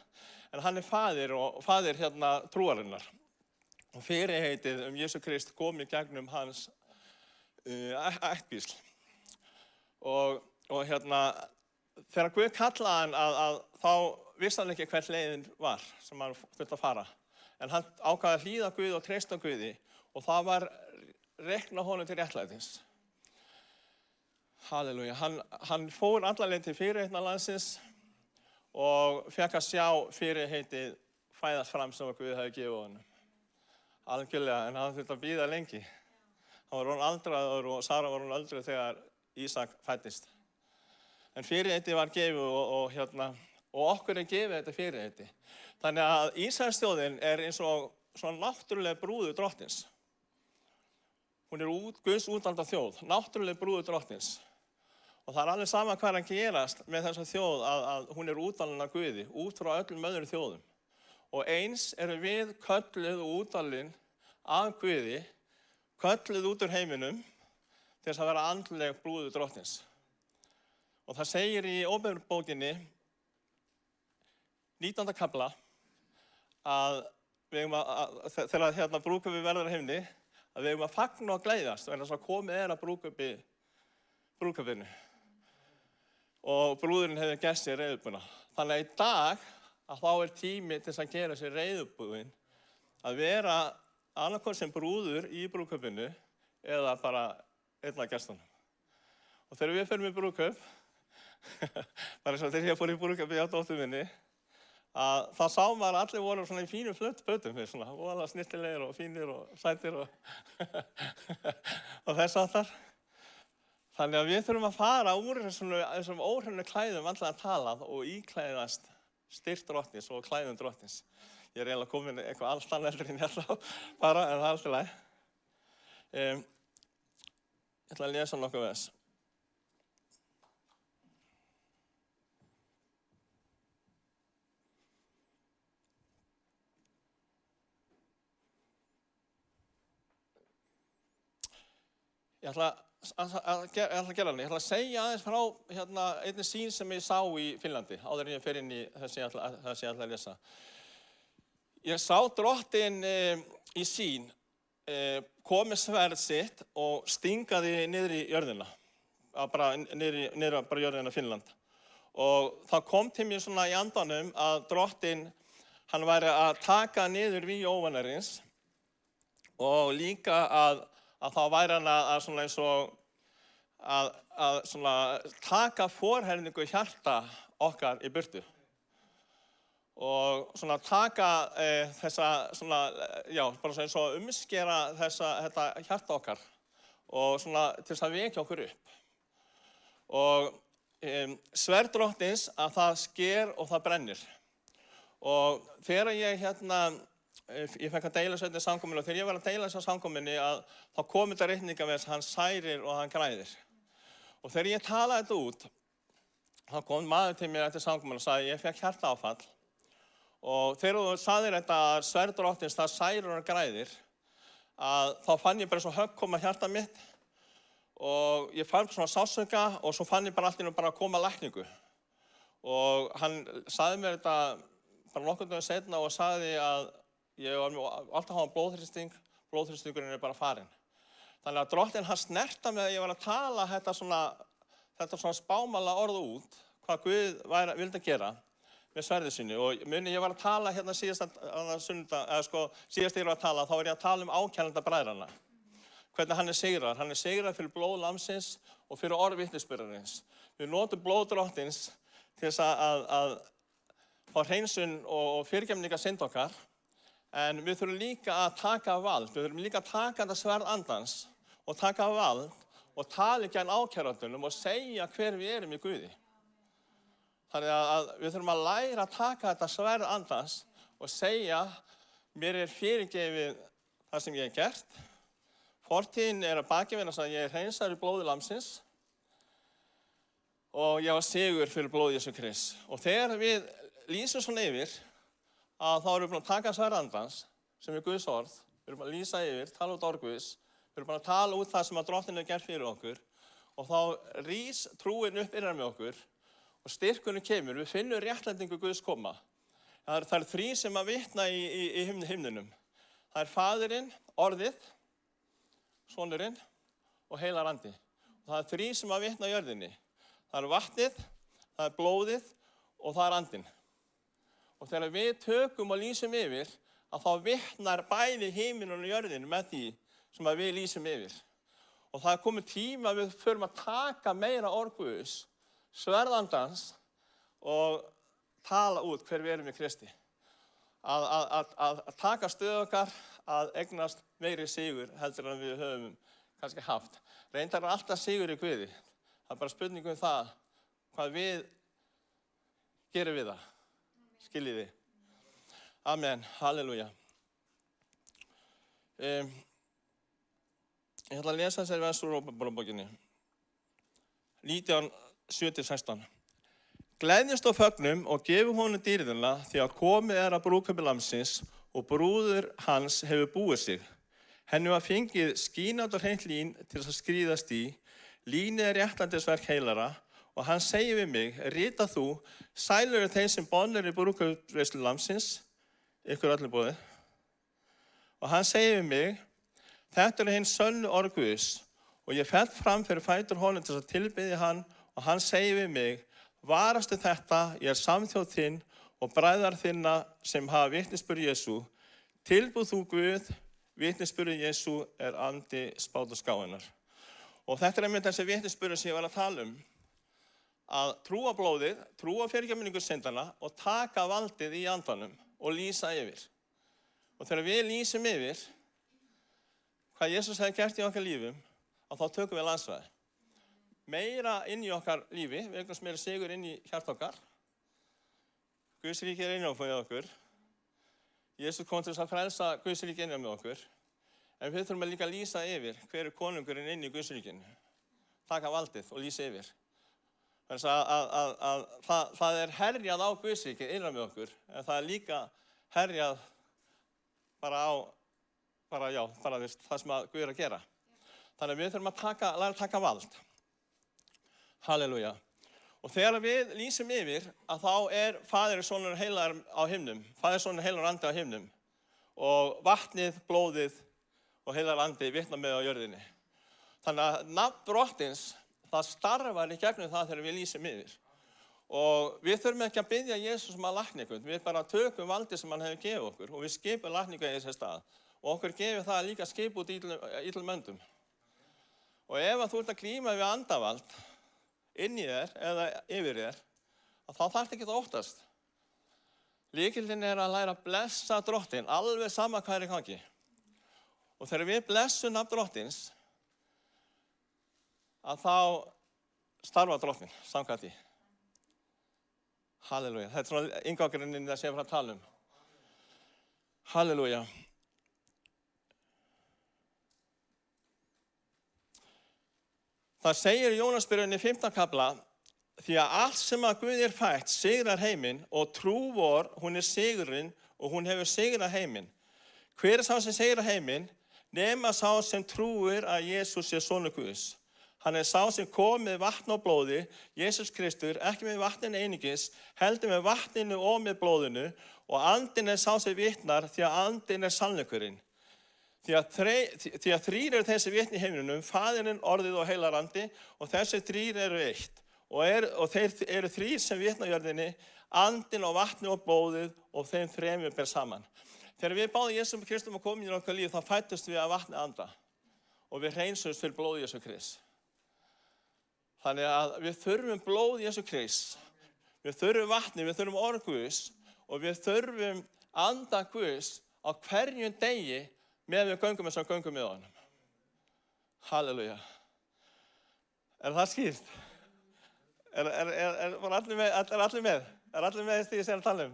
En hann faðir og faðir trúarinnar. Og fyrirheitið Jesú Krist kom í gegnum hans ættbýsl. Og þegar Guð kallaði hann að þá vissi hann ekki hvert leiðin var sem hann þurfti að fara. En hann ákvaði að hlýða Guði og treysta Guði og það var reikna honum til réttlætins. Halleluja. Hann fór alla leið til fyrirheitna landsins og fekk að sjá fyrirheitið fæðast fram sem Guð hefði gefið honum. Algjörlega, en hann þurfti að bíða lengi. Hann var orðinn aldraður og Sara var orðin öldruð þegar Ísak fæddist. En fyrirheitið var gefið og okkur gefið þetta fyrirheiti. Þannig að Ísraelsþjóðin eins og svona náttúruleg brúður Drottins. Hún Guðs útvalda þjóð, náttúruleg brúður Drottins. Og það alveg sama hvað að gerast með þessa þjóð að hún útvalin af Guði, út frá öllum öðrum þjóðum. Og eins erum við kölluð og útvalin af Guði, kölluð út úr heiminum til þess að vera andleg brúður Drottins. Og það segir í Ópenbókinni, 19. kafla, að þegar brúðkaupi verður á himni, að við eigum að fagna og gleiðast og að komið að brúðkaupinu. Og brúðurinn hefði gert sér reiðubúna. Þannig að í dag að þá tími til að gera sér reiðubúin að vera annarkvort sem brúður í brúðkaupinu eða bara einn af gestunum. Og þegar við förum í brúðkaup, bara eins og þegar ég fór í brúðkaupi hjá dóttur minni, að þá sá maður að allir voru svona í fínum fötum, svona voðalega snyrtilegir og fínir og sætir og þess aftar. Þannig að við þurfum að fara úr þessum óhreinnu klæðum vandlega talað og íklæðast styrkt Drottins og klæðum Drottins. Ég eiginlega komin eitthvað allt annað heldur en ég ætla bara, en það allt í lagi. Ég ætla að lesa nokkuð vers. Ég ætla að gera hann. Ég ætla að segja aðeins frá einni sýn sem ég sá í Finnlandi, áður en ég fer inn í það sem ég ætla að lesa. Ég sá drottinn í sýn komið sverð sitt og stingaði niður í jörðina, niður bara jörðina Finnland. Og það kom til mér svona í andanum að drottinn, hann væri að taka niður vígi óvanarins og líka að þá væri hann að svona eins og að svona taka forherningu hjarta okkar í burtu. Og svona taka þessa svona, já, bara eins og umskera þetta hjarta okkar og svona til þess að vekja okkur upp. Og sverð drottins að það sker og það brennir. Og þegar ég ég fekk að deila þessu samkominni og þegar ég var að deila þessu samkominni þá kom þetta reikninga með þess að hann særir og hann græðir. Og þegar ég talaði þetta út, þá kom maður til mér eftir samkominni og sagði ég fekk hjartaáfall. Og þegar þú sagðir þetta að sverð drottins það særir og hann græðir, þá fann ég bara svo högg koma hjarta mitt og ég fann svona sársauka og svo fann ég bara allt í einu bara að koma lækningu. Og hann sagði mér þetta bara nokkurn veginn seinna og sagði að ég var alltaf að hafa blóðþrýsting, blóðþrýstingurinn bara farinn. Þannig að drottinn hann snerta með að ég var að tala þetta svona spámala orð út, hvað Guð vildi að gera með sverði sínu. Og muni ég var að tala síðast ég var að tala, þá var ég að tala um ákæranda bræðrana. Hvernig hann er sigrar fyrir blóð lamsins og fyrir orð vitnisburðarins. Við notum blóð drottins til þess að fá hreinsun og fyrirgefninga synd okkar. En við þurfum líka að taka vald, við þurfum líka að taka þetta sverð andans og taka vald og tala ekki án ákærandunum og segja hver við erum í Guði. Þannig að við þurfum að læra að taka þetta sverð andans og segja mér er fyrirgefið það sem ég hef gert. Fortíðin að baki mér að ég er hreinsaður í blóði lamsins og ég var sigur fyrir blóði Jesú Krists. Og þegar við lýsum svona yfir, þá erum við búin að taka sverð andans, sem er Guðs orð, við erum búin að lýsa yfir, tala út orð Guðs, við erum búin að tala út það sem að drottinn hefur gert fyrir okkur og þá rís trúin upp innan með okkur og styrkurinn kemur, við finnum réttlætingu Guðs koma. Það er þrí sem að vitna í himninum. Það er Faðirinn, orðið, Sonurinn og heilar andi. Og það er þrí sem að vitna í jörðinni. Það er vatnið, það er blóðið og það er andinn. Og þegar við tökum og lýsum yfir, þá vitnar bæði himinn og jörðin með því sem að við lýsum yfir. Og það er komið tíma að við förum að taka meira orð Guðs, sverðandans og tala út hver við erum í Kristi. Að taka stöðu okkar, að eignast meiri sigur heldur en við höfum kannski haft. Reyndar alltaf sigur í Guði. Það er bara spurning um það hvað við gerum við það. Skiljið þið. Amen. Halleluja. Ég ætla að lesa þessari vers úr Rómarbókinni. 19:7-16. Gleðjast á fögnum og gefum honum dýrðina því að komið að brúðkaupi lamsins og brúður hans hefur búið sig. Henni var fengið skínandi og hreint lín til þess að skríðast í. Línið er réttlætisverk heilara og hann segir við mig, rita þú, sælur eru þeir sem bonir í brúðkaupsveislu lamsins, ykkur allir boðið. Og hann segir við mig, þetta hinn sönnu orð Guðs og ég fell fram fyrir fætur honum til þess að tilbiðja hann og hann segir við mig, varastu þetta, ég samþjóð þinn og bræðar þinna sem hafa vitnisburð Jesú. Tilbúð þú Guð, vitnisburð Jesú andi spát og skáinnar. Og þetta einmitt þessi vitnisburður sem ég var að tala að trúa blóðið, trúa fyrirgefningu syndana og taka valdið í andanum og lýsa yfir. Og þegar við lýsum yfir hvað Jesús hefði gert í okkar lífum, þá tökum við landsvæði. Meira inn í okkar lífi, við eignast meira sigur inn í hjart okkar. Guðs ríki inn á fyrir okkur. Jesús kom til þess að frelsa Guðs ríki inn á með okkur. En við þurfum líka að lýsa yfir hver konungurinn inn í Guðs ríkinu. Taka valdið og lýsa yfir. Þannig að það herjað á Guðs ríki inn á með okkur, en það líka herjað bara á það sem að Guð að gera. Þannig að við þurfum að læra að taka vald. Halleluja. Og þegar við lýsum yfir að þá Faðir, Sonur og Heilagur á himnum. Faðir, Sonur og Heilagur andi á himnum. Og vatnið, blóðið og Heilagur andi vitna með á jörðinni. Þannig að nafn Drottins, það starfar í gegnum það þegar við lýsum yfir. Og við þurfum ekki að biðja Jesús að lækna, við bara tökum valdið sem hann hefur gefið okkur og við skipum lækningu í þessi stað. Og okkur gefur það líka skip út illum öndum. Og ef þú ert að glíma við andavald inn í þér eða yfir þér, þá þarftu ekki að óttast. Lykillinn að læra að blessa Drottinn, alveg sama hvað í gangi. Og þegar við blessum nafn Drottins, að þá starfa Drottinn samkvæmt því. Halleluja. Þetta svona inngangurinn það sem ég að tala Halleluja. Það segir í Jónasbyrjunni 15. kafla, því að allt sem að Guði fætt sigrar heiminn og trú vor, hún sigurinn og hún hefur sigrað heiminn. Hver sá sem sigrar heiminn? Nema sá sem trúir að Jesús sonur Guðs. Hann sá sem kom með vatn og blóði, Jesús Kristur, ekki með vatninu einungis, heldur með vatninu og með blóðinu, og andinn sá sem vitnar, því að andinn sannleikurinn. Því að þrír þessi vitni í heiminum, Faðirinn, Orðið og Heilagur andi, og þessi þrír eitt. Og þeir þrír sem vitna á jörðinni, andinn og vatni og blóðið, og þeim þremur ber saman. Þegar við báðum Jesús Kristum að koma inn í okkar líf, þá fættust við að vatni anda. Og við hreinsumst fyrir blóð Jesús Krist. Þannig að við þurfum blóð Jesús Krist. Við þurfum vatni, við þurfum orð Guðs, og við þurfum anda Guðs á hverjum degi með við göngum eins og göngum með honum. Halleluja. Það skýrt? Allir með? Allir með því sem ég tala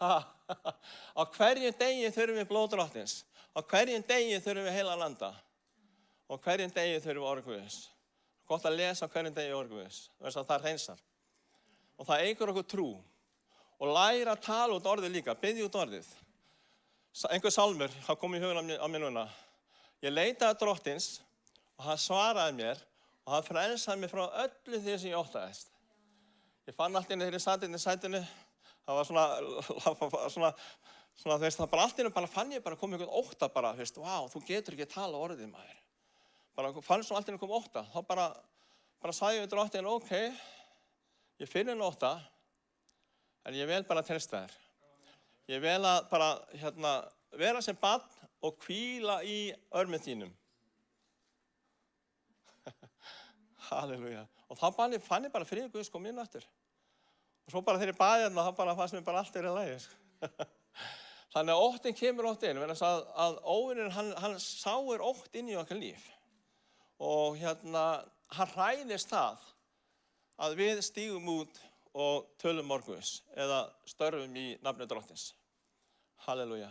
Á hverjum degi þurfum við blóð Drottins. Á hverjum degi þurfum við Heilagan anda. Og hverjum degi þurfum við orð Guðs. Gott að lesa á hverjum degi orð Guðs. Það hreinsar. Og það eykur okkur trú. Og læra að tala út orðið líka, biðja út orðið. Einhver sálmur, það kom í hugun á mér núna. Ég leitaði Drottins og hann svaraði mér og hann frelsaði mér frá öllu því sem ég óttaðist. Ég fann allt inni þegar ég sat inn í sætinu. Það var svona þú veist, það bara allt inni fann ég komið einhvern ótta bara, þú veist, vá, þú getur ekki að tala orðið maður. Bara fann svona allt inni komið ótta. Þá bara sagði ég við Drottinn, ok, ég finn henni ótta, en ég vel bara treysta þér. Ég vel að bara vera sem barn og hvíla í örmum þínum. Halleluja. Og þá fann ég bara frið Guðs kom inn aftur. Og svo bara þegar ég baði hérna, þá fannst mér bara allt í lagi. Þannig að óttinn kemur oft inn, að óvinurinn, hann sáir ótt inn í okkar líf. Og hann hræðist það að við stígum út og tölum orð Guðs eða störfum í nafni Drottins. Halleluja.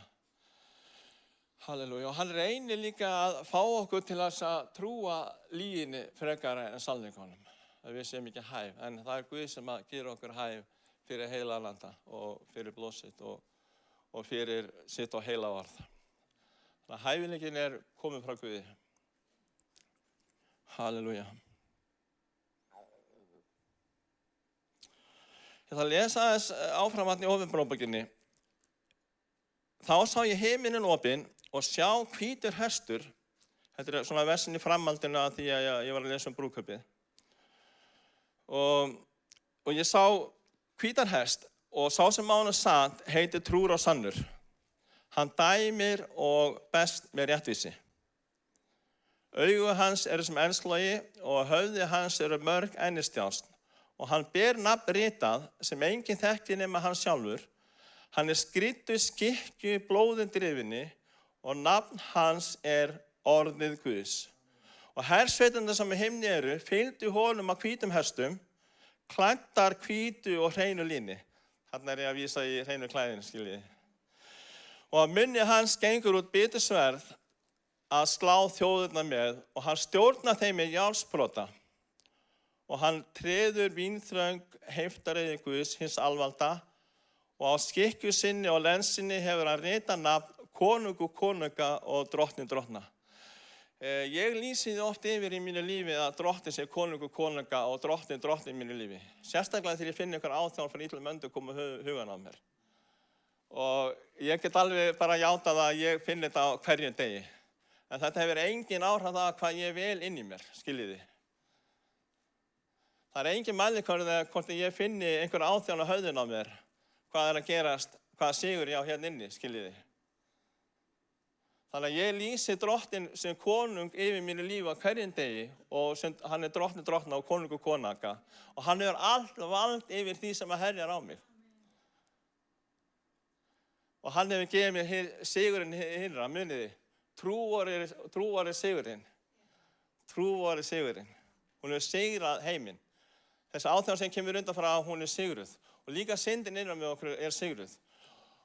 Halleluja. Og hann reynir líka að fá okkur til að trúa lyginni frekar en sannleikanum. Að við séum ekki hæf, en það Guð sem að gera okkur hæf fyrir Heilagan anda og fyrir blóð sitt og fyrir sitt og heila orð. Þannig að hæfileikinn komin frá Guði. Halleluja. Ég ætla að lesa aðeins áfram í Ofinberabókinni. Þá sá ég himinn opinn og sjá hvítur hestur. Þetta svona versin í framhaldinu að því að ég var að lesa brúðkaupið. Og ég sá hvítan hest og sá sem á honum sat heitir trúr og sannur. Hann dæmir og best með réttvísi. Augu hans sem eldslogi og höfði hans mörg ennistjásn. Og hann ber nafn ritað sem enginn þekkir nema hann sjálfur. Hann skrýddur skikkju blóðin drifinni og nafn hans orðið Guðs. Og hersveitarnir sem í himni fylgdu honum á hvítum hestum, klæddar hvítu og hreinu líni. Þarna ég að vísa í hreinu klæðin, skiljiði. Og af munni hans gengur út bitur sverð að slá þjóðirnar með og hann stjórnar þeim með járnsprota. Og hann treður vínþröng heiftarreiði Guðs hins alvalda og á skikkju sinni og lensinni hefur hann ritað nafn konungu konunga og drottni drottna. Ég lýsi því oft yfir í mínu lífi að Drottinn sé konungur konunga og Drottinn í mínu lífi. Sérstaklega þegar ég finn einhver áþján frá illum öndum koma hugan á mér. Og ég get alveg bara játað að ég finn þetta á hverjum degi. En þetta hefur engin áhrif á það hvað ég vel inn í mér, skiljiði. Það engin mælikvarði hvort ég finni einhver áþján á höfðinu á mér, hvað að gerast, hvaða sigur ég á hérna inni, skiljiði. Þannig að ég lýsi Drottinn sem konung yfir mínu lífi á hverjum degi og hann drottna og konungur konunga og hann hefur allt vald yfir því sem herjar á mig. Og hann hefur gefið mér sigurinn hinra, muniði. Trúari sigurinn. Trúari sigurinn. Hún hefur sigrað heiminn. Þessi áþján sem kemur undan frá, hún sigruð. Og líka syndin innra með okkur sigruð.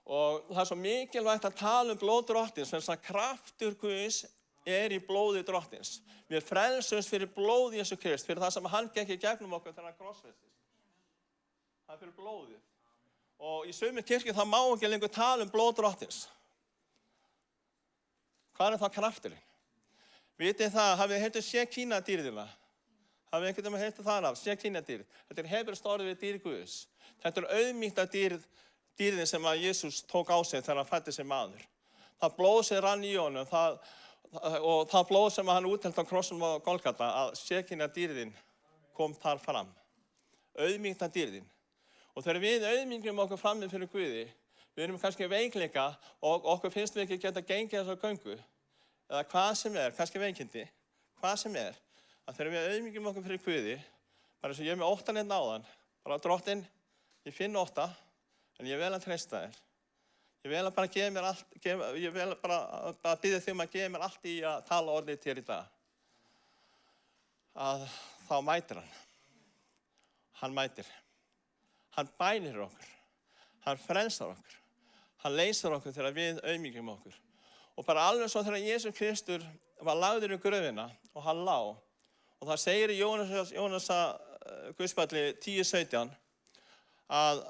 Og það svo mikilvægt að tala blóð Drottins, þess að kraftur Guðs í blóði Drottins. Við frelsumst fyrir blóð Jesú Krist, fyrir það sem hann gekk í gegnum okkur þegar hann krossfestist. Það fyrir blóðið. Og í sumir kirkju það má ekki lengur tala blóð Drottins. Hvað þá krafturinn? Vitið það, hafið þið heyrt Shekínadýrðina? Hafið einhvern veginn heyrt það af, Shekínadýrð. Þetta hebreskt orð við dýr Guðs. Þetta auðmýkta dýrðin sem að Jesús tók á sig þegar hann fæddist sem maður. Það blóð sem rann í honum, og það blóð sem hann úthelt á krossinum á Golgata, að Shekínadýrðin kom þar fram. Auðmýkta dýrðin. Og þegar við auðmýkjum okkur frammi fyrir Guði, við erum kannski veikleika og okkur finnst við ekki geta gengið þessa göngu, eða hvað sem kannski veikindi, hvað sem að þegar við auðmýkjum okkur fyrir Guði, bara eins og ég með 8 hérna áðan, bara Drottinn, ég finn 8, en ég vel að treysta þér. Ég vel að bara gefa mér allt, ég vel bara að biðja þig að gefa mér allt í að tala orðið til í dag. Að þá mætir hann. Hann mætir. Hann bænir okkur. Hann frelsar okkur. Hann leysir okkur þegar við auðmýkjum okkur. Og bara alveg svo þegar Jesús Kristur var lagður í gröfina og hann lá. Og það segir í Jónasar Guðspjalli 10:17 að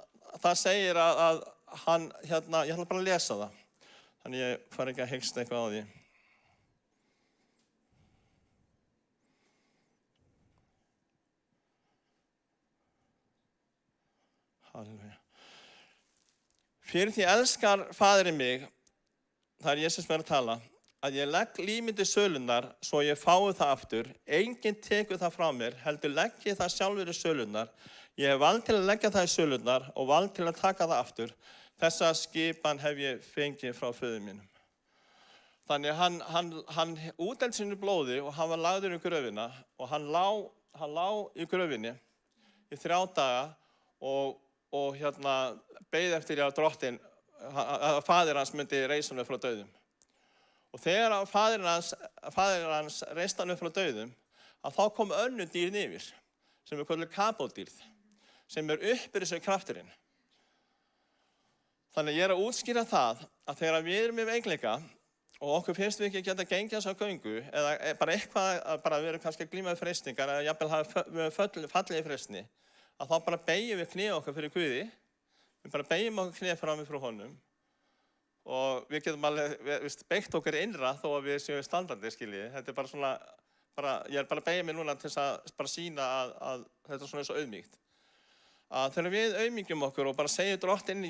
það segir að hann, ég ætla bara að lesa það. Þannig ég fari ekki að hyksta eitthvað á því. Halleluja. Fyrir því elskar Faðirinn mig, það er Jesús með að tala, að ég legg líf mitt til sölunnar svo ég fái það aftur. Enginn tekur það frá mér, heldur legg ég það sjálfur í sölunnar. Ég hef vald til að leggja það í sölunnar og vald til að taka það aftur. Þessa skipan hef ég fengið frá föður mínum. Þannig hann útdeilt sínu blóði og hann var lagður í gröfina og hann lá í gröfinni í 3 daga og beið eftir að Drottinn, að Faðir hans myndi reisa hann upp frá dauðum. Og þegar Faðir hans reista hann upp frá dauðum, að þá kom önnur dýrn yfir, sem kölluð kabódýrð, sem upprissu krafturinn. Þannig ég að útskýra það að þegar við erum í veikleika og okkur finnst við ekki geta gengið þessa göngu, eða bara eitthvað, bara við erum kannski að glíma við freistingar, eða jafnvel fallið í freistni, að þá bara beygjum við knið okkar fyrir Guði, við bara beygjum okkur knið fram frá honum og við getum alveg beygt okkur innra þó að við séum standandi, skiljið. Þetta er bara svona, ég er bara að beygja mig núna til þess að bara sýna að þetta er svona eins og auðmýkt. Að þegar við auðmýkjum okkur og bara segjum Drottinn,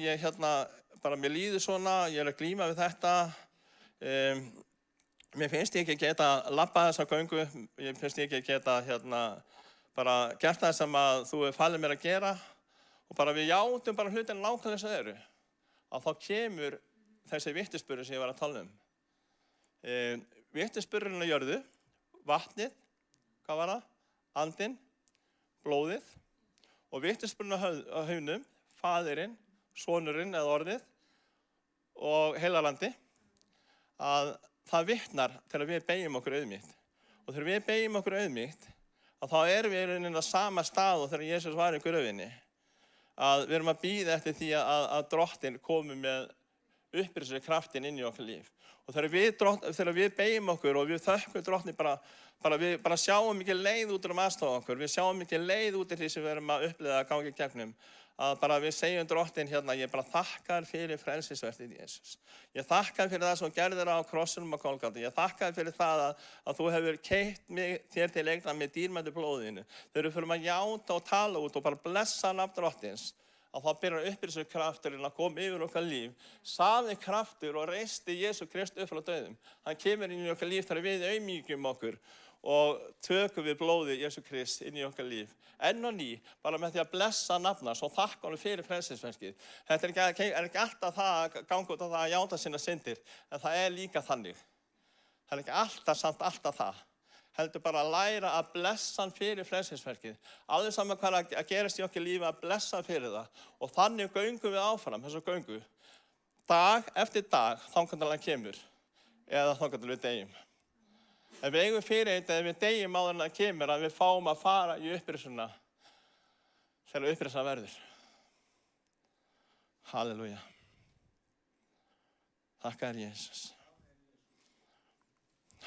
bara mér líður svona, ég er að glíma við þetta, mér finnst ég ekki geta labbað þessa göngu, mér finnst ég ekki geta bara gert það sem að þú hefur falið mér að gera og bara við játum bara hlutin nákvæmlega þess að eru, að þá kemur þessi vitnisburður sem ég var að tala um. Vitnisburðurinn á jörðu, vatnið, hvað var það? Andinn, blóðið og vitnisburðurinn á haunum, Faðirinn, Sonurinn eða orðið og heilalandi, að það vitnar þegar við beygjum okkur auðmýkt. Og þegar við beygjum okkur auðmýkt, að þá erum við í rauninni á sama stað og þegar Jesús var í gröfinni. Að við erum að bíða eftir því að Drottinn komi með upprissu kraftinn inn í okkar líf. Og þegar við beygjum okkur og við þökkum Drottni við bara sjáum ekki leið út um aðstoða okkur, við sjáum ekki leið út í því sem við erum að upplifa að ganga í gegnum, að bara við segjum Drottinn hérna, ég bara þakka þér fyrir frelsisverkið Jesús. Ég þakka þér fyrir það sem þú gerðir á krossinum á Golgata. Ég þakka þér fyrir það að þú hefur keypt mig þér til eignar með dýrmætu blóðinu. Þegar við förum að játa og tala út og bara blessa nafn Drottins, að þá byrjar uppreisnarkrafturinn að koma yfir okkar líf. Sami kraftur og reisti Jesú Krist upp frá dauðum. Hann kemur inn í okkar líf þegar við auðmýkjum okkur og tökum við blóði Jesú Krist inn í okkar líf. Enn og ný, bara með því að blessa nafna, svo þakka honum fyrir frelsisverkið. Þetta er ekki alltaf það að ganga út á það að játa sína syndir, en það er líka þannig. Það er ekki alltaf það. Heldur bara að læra að blessa hann fyrir frelsisverkið. Alveg saman hvað að gerast í okkar lífi að blessa hann fyrir það. Og þannig göngum við áfram, þessu göngu. Dag eftir dag, þangað til hann kemur. Eða þangað til við deyjum. Ef við eigum fyrir þetta, ef við deyjum áður en það kemur, að við fáum að fara í uppreisnina þegar uppreisna verður. Halleluja. Þakka þér, Jesús.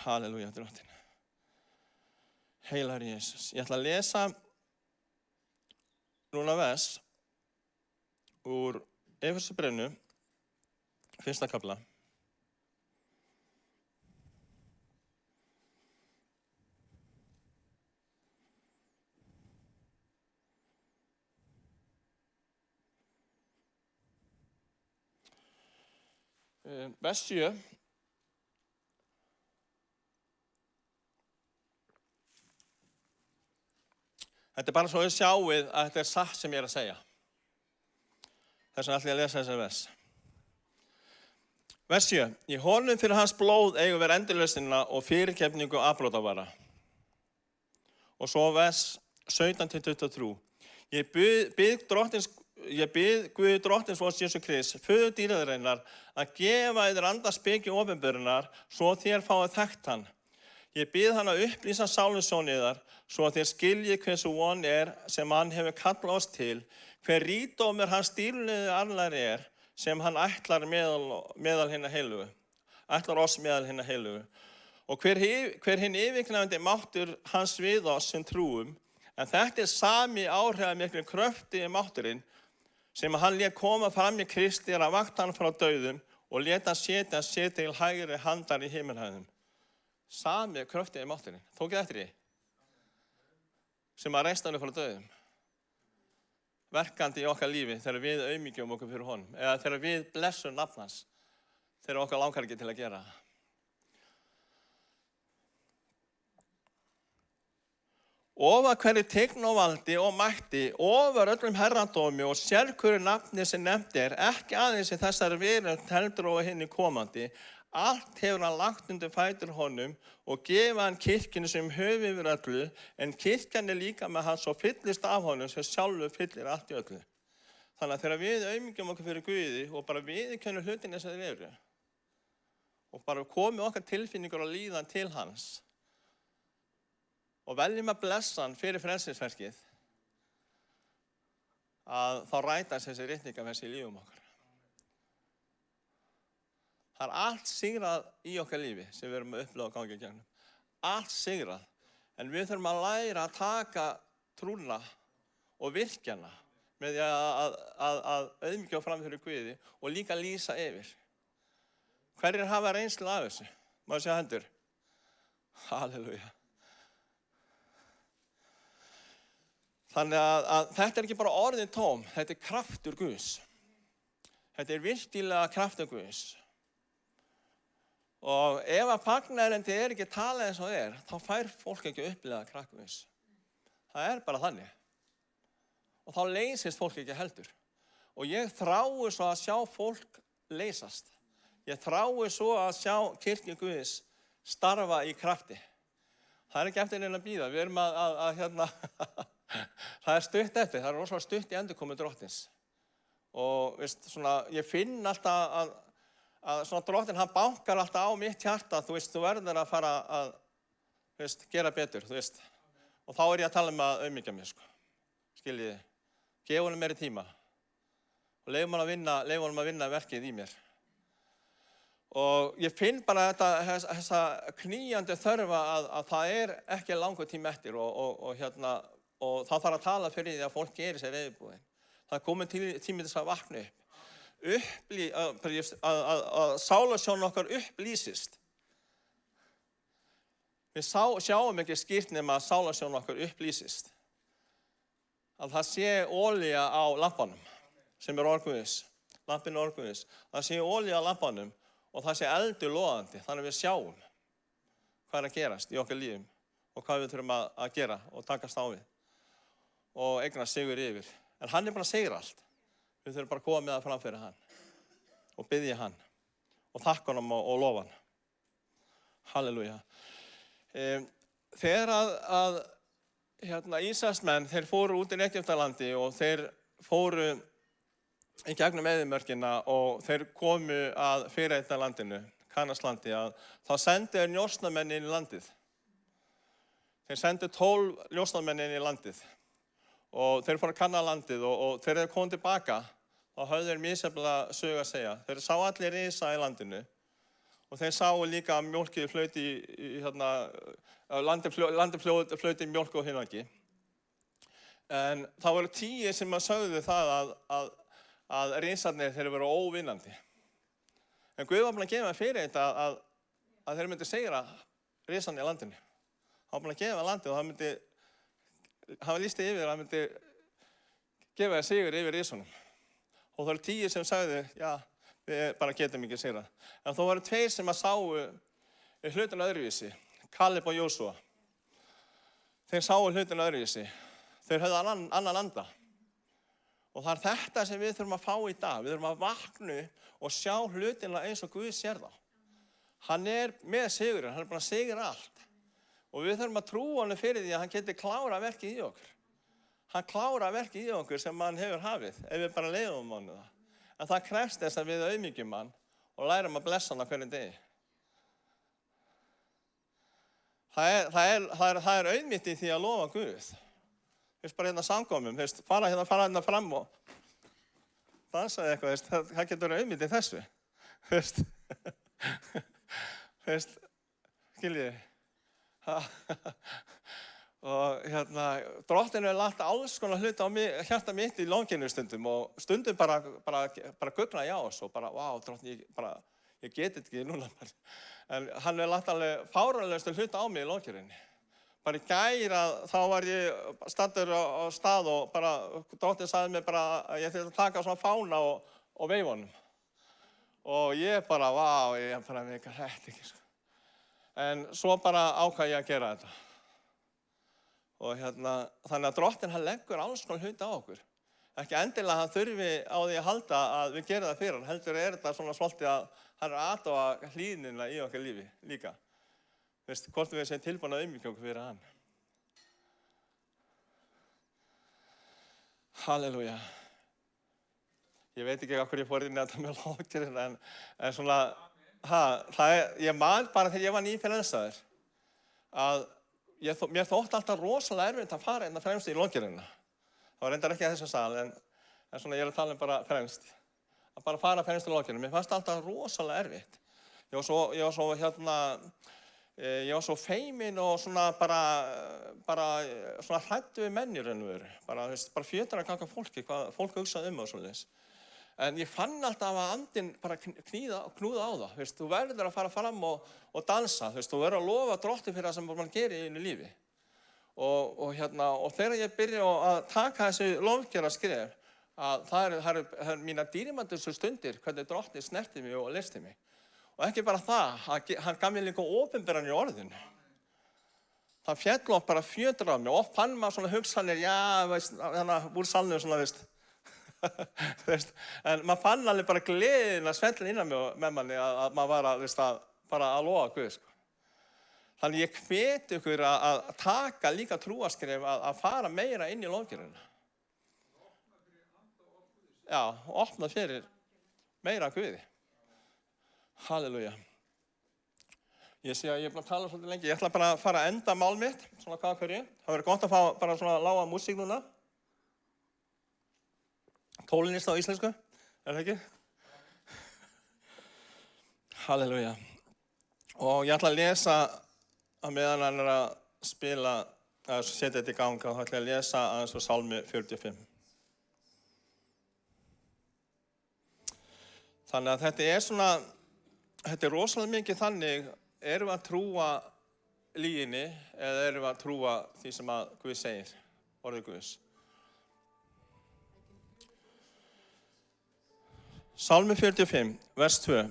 Halleluja, Drottinn. Heilar Jesús. Ég ætla að lesa núna vers úr Efesubreinu, 1. kafla. Vers 7. Þetta bara svo við sjáið að þetta satt sem ég að segja. Þess vegna ætla ég að lesa þessa vers. Vers 7. Í honum fyrir hans blóð eigum við endurlausnina og fyrirgefningu afbrotavara. Og svo vers 17-23. Ég bið Guð Drottins vors Jesú Krist, föður dýrðarinnar, að gefa yður andarspeki opinberunar, svo þér fáið þekkt hann. Ég bið hann að upplýsa sálinsson yðar, svo þér skiljið hversu von sem hann hefur kallað oss til, hver ríkdómur hans dýrlegu arfleifðar sem hann ætlar meðal hinna heilugu. Ætlar oss meðal hinna heilugu. Og hver hinn yfirgnæfandi máttur hans við oss sem trúum, en þetta sami áhrifamikli kröftugi mátturinn, sem hann lét koma fram í Kristi að vakta hann frá dauðum og leta hann setja til hægri handar í himmelhæðum. Sami kröftugi mátturinn. Tókið eftir því? Sem að reista hann frá dauðum. Verkandi í okkar lífi þegar við auðmýkjum okkur fyrir honum. Eða þegar við blessum nafn hans. Þegar okkar langar ekki til að gera. Ofar hverju tign og valdi og mætti, ofar öllum herradómi og sérhverju nafni sem nefnt ekki aðeins í þessari veröld heldur og hinni komandi. Allt hefur hann lagt undir fætur honum og gefa hann kirkjunni sem höfuð yfir öllu, en kirkjan líka með hans og fyllist af honum sem sjálfur fyllir allt í öllu. Þannig að þegar við auðmýkjum okkur fyrir Guði og bara viðurkennum hlutina sem þeir eru og bara komum okkar tilfinningar og líðan til hans, og veljum að blessa hann fyrir frelsisverkið, að þá rætast þessi ritningaversi í lífum okkar. Það er allt sigrað í okkar lífi sem við erum að upplifa og ganga í gegnum. Allt sigrað. En við þurfum að læra að taka trúna og virkjana með því að auðmýkja fram fyrir Guði og líka lýsa yfir. Hverjir hafa reynslu af þessu? Má sjá hendur? Halleluja. Þannig að þetta ekki bara orðin tóm, þetta kraftur Guðs. Þetta virkilega kraftur Guðs. Og ef að fagnaðarendi ekki talað eins og þá fær fólk ekki upplifa kraft Guðs. Það bara þannig. Og þá leysist fólk ekki heldur. Og ég þrái svo að sjá fólk leysast. Ég þrái svo að sjá kirkju Guðs starfa í krafti. Það ekki eftir neina að bíða. Við erum að það stutt eftir, það rosalega stutt í endurkomu Drottins. Og ég finn alltaf að Drottinn, hann bankar alltaf á mitt hjarta, þú verður að fara að gera betur, Og þá ég að tala að auðmýkja mig, skiljiði. Gefa honum meiri tíma. Og leyfum honum að vinna verkið í mér. Og ég finn bara þessa knýjandi þörfa að það ekki langur tíma eftir og þá þarf að tala fyrir því að fólk gerir sér reiðubúin. Það er komin tími þess að vakna upp. Að sálasjón okkar upplýsist. Við sjáum ekki skýrt nema að sálasjón okkar upplýsist. Að það sé olía á lampanum, sem orð Guðs. Lampinn orð Guðs. Það sé olía á lampanum og það sé eldur logandi, þannig að við sjáum hvað að gerast í okkar lífum og hvað við þurfum að gera og takast á við og eignast sigur yfir. En hann búinn að sigra allt. Við þurfum bara að koma með það fram fyrir hann og biðja hann og þakka honum og lofa hann. Halleluja. Þegar Ísraelsmenn, þeir fóru út í Egyptalandi og þeir fóru í gegnum eyðimörkina og þeir komu að fyrirheitalandinu, Kananslandi, þá sendu þeir njósnamenn inn í landið. Þeir sendu 12 njósnamenn inn í landið og þeir fóru að kanna landið og þegar þeir komu tilbaka, þá höfðu þeir misjafnlega sögu að segja. Þeir sá allir risa í landinu og þeir sáu líka að mjólkið flauti landið flauti mjólk og hinangi. En það voru 10 sem sögðu það að risarnir þeir voru óvinnandi. En Guð var búinn að gefa fyrir þetta að þeir myndi sigra risan í landinu. Hann var búinn að gefa landið og hann var lýst yfir að hann myndi gefa sigur yfir risunum. Og það voru 10 sem sagði, já, við bara getum ekki sigra. En þó voru 2 sem sáu hlutina öðruvísi, Kaleb og Jósúa. Þeir sáu hlutina öðruvísi. Þeir höfðu annan anda. Og það þetta sem við þurfum að fá í dag. Við þurfum að vakna og sjá hlutina eins og Guð sér þá. Hann með sigurinn, hann búinn að sigra allt. Og við þurfum að trúa honum fyrir því að hann geti klára verkið í okkur. Hann klára verkið í okkur sem hann hefur hafið, ef við bara leyfum honum það. En það krefst þess að við auðmýkjum hann og lærum að blessa hann á hverjum degi. Það er auðmýkt í því að lofa Guð. Bara hérna samkomum, fara hérna fram og dansaði eitthvað, það getur verið auðmýkt í þessu. Skiljiði. Og Drottinn hefur lagt alls konar hluti á hjarta mitt í longinu stundum og stundum bara guggna ég á oss og bara, vá, Drottinn, ég get ekki núna. En hann hefur lagt alveg fáránlegustu hluti á mig í longirinni. Bara í gær þá var ég staddur á stað og bara, Drottinn sagði mér bara að ég þurfti að taka svona fána og veifa honum. Og ég bara, vá, ég bara veika hrætt ekki. En svo bara ákvað ég að gera þetta. Og þannig að Drottinn hann leggur alls konar hluti á okkur. Ekki endilega hann þurfi á því að halda að við gerum það fyrir hann. Heldur þetta svona svolítið að hann aðdáa hlýðnina í okkar lífi líka. Hvort við séum tilbúin að auðmýkja okkur fyrir hann. Halleluja. Ég veit ekki af hverju ég fór inn í þetta með lókirinn, en svona, ég man bara þegar ég var nýfrelsaður að mér þótti alltaf rosalega erfitt að fara hérna fremst í lókirinn. Það var reyndar ekki að þessum sal, en svona ég að tala bara fremst. Að bara fara fremst í lókirinn. Mér fannst alltaf rosalega erfitt. Ég var svo feiminn og svona bara svona hræddur við menn í raun og veru. Bara fjötur að ganga fólki, hvað fólk hugsaði og svoleiðis. En ég fann alltaf að andinn bara knúða á það. Þú verður að fara fram og dansa. Þú verður að lofa Drottinn fyrir það sem mann gerir í einu lífi. Og þegar ég byrja að taka þessi lofgjörðarskref, það er mínar dýrmætustu stundir hvernig Drottinn snerti mig og leysti mig. Og ekki bara það, hann gaf mér líka opinberan í orðinu. Það féll oft bara fjötur af mig og oft fann maður svona hugsanir, úr salnum svona, en maður fann alveg bara gleðin að svellin innan með manni að maður var að lofa Guð. Þannig ég hveti ykkur að taka líka trúarskref að fara meira inn í lofgjörðina. Já, opna fyrir meira Guði. Halleluja. Ég sé að ég er búinn að tala svolítið lengi. Ég ætla bara að fara að enda mál mitt, svona hvað hverju. Það verður gott að fá bara svona lága músík núna. Tónlist á íslensku, það ekki? Halleluja. Og ég ætla að lesa að meðan hann að spila, að setja þetta í ganga, þá ætla ég að lesa aðeins úr Sálmi 45. Þannig að þetta er rosalega mikið þannig, erum við að trúa lyginni eða erum við að trúa því sem að Guð segir, orðið Guðs. Sálmur 45, vers 2.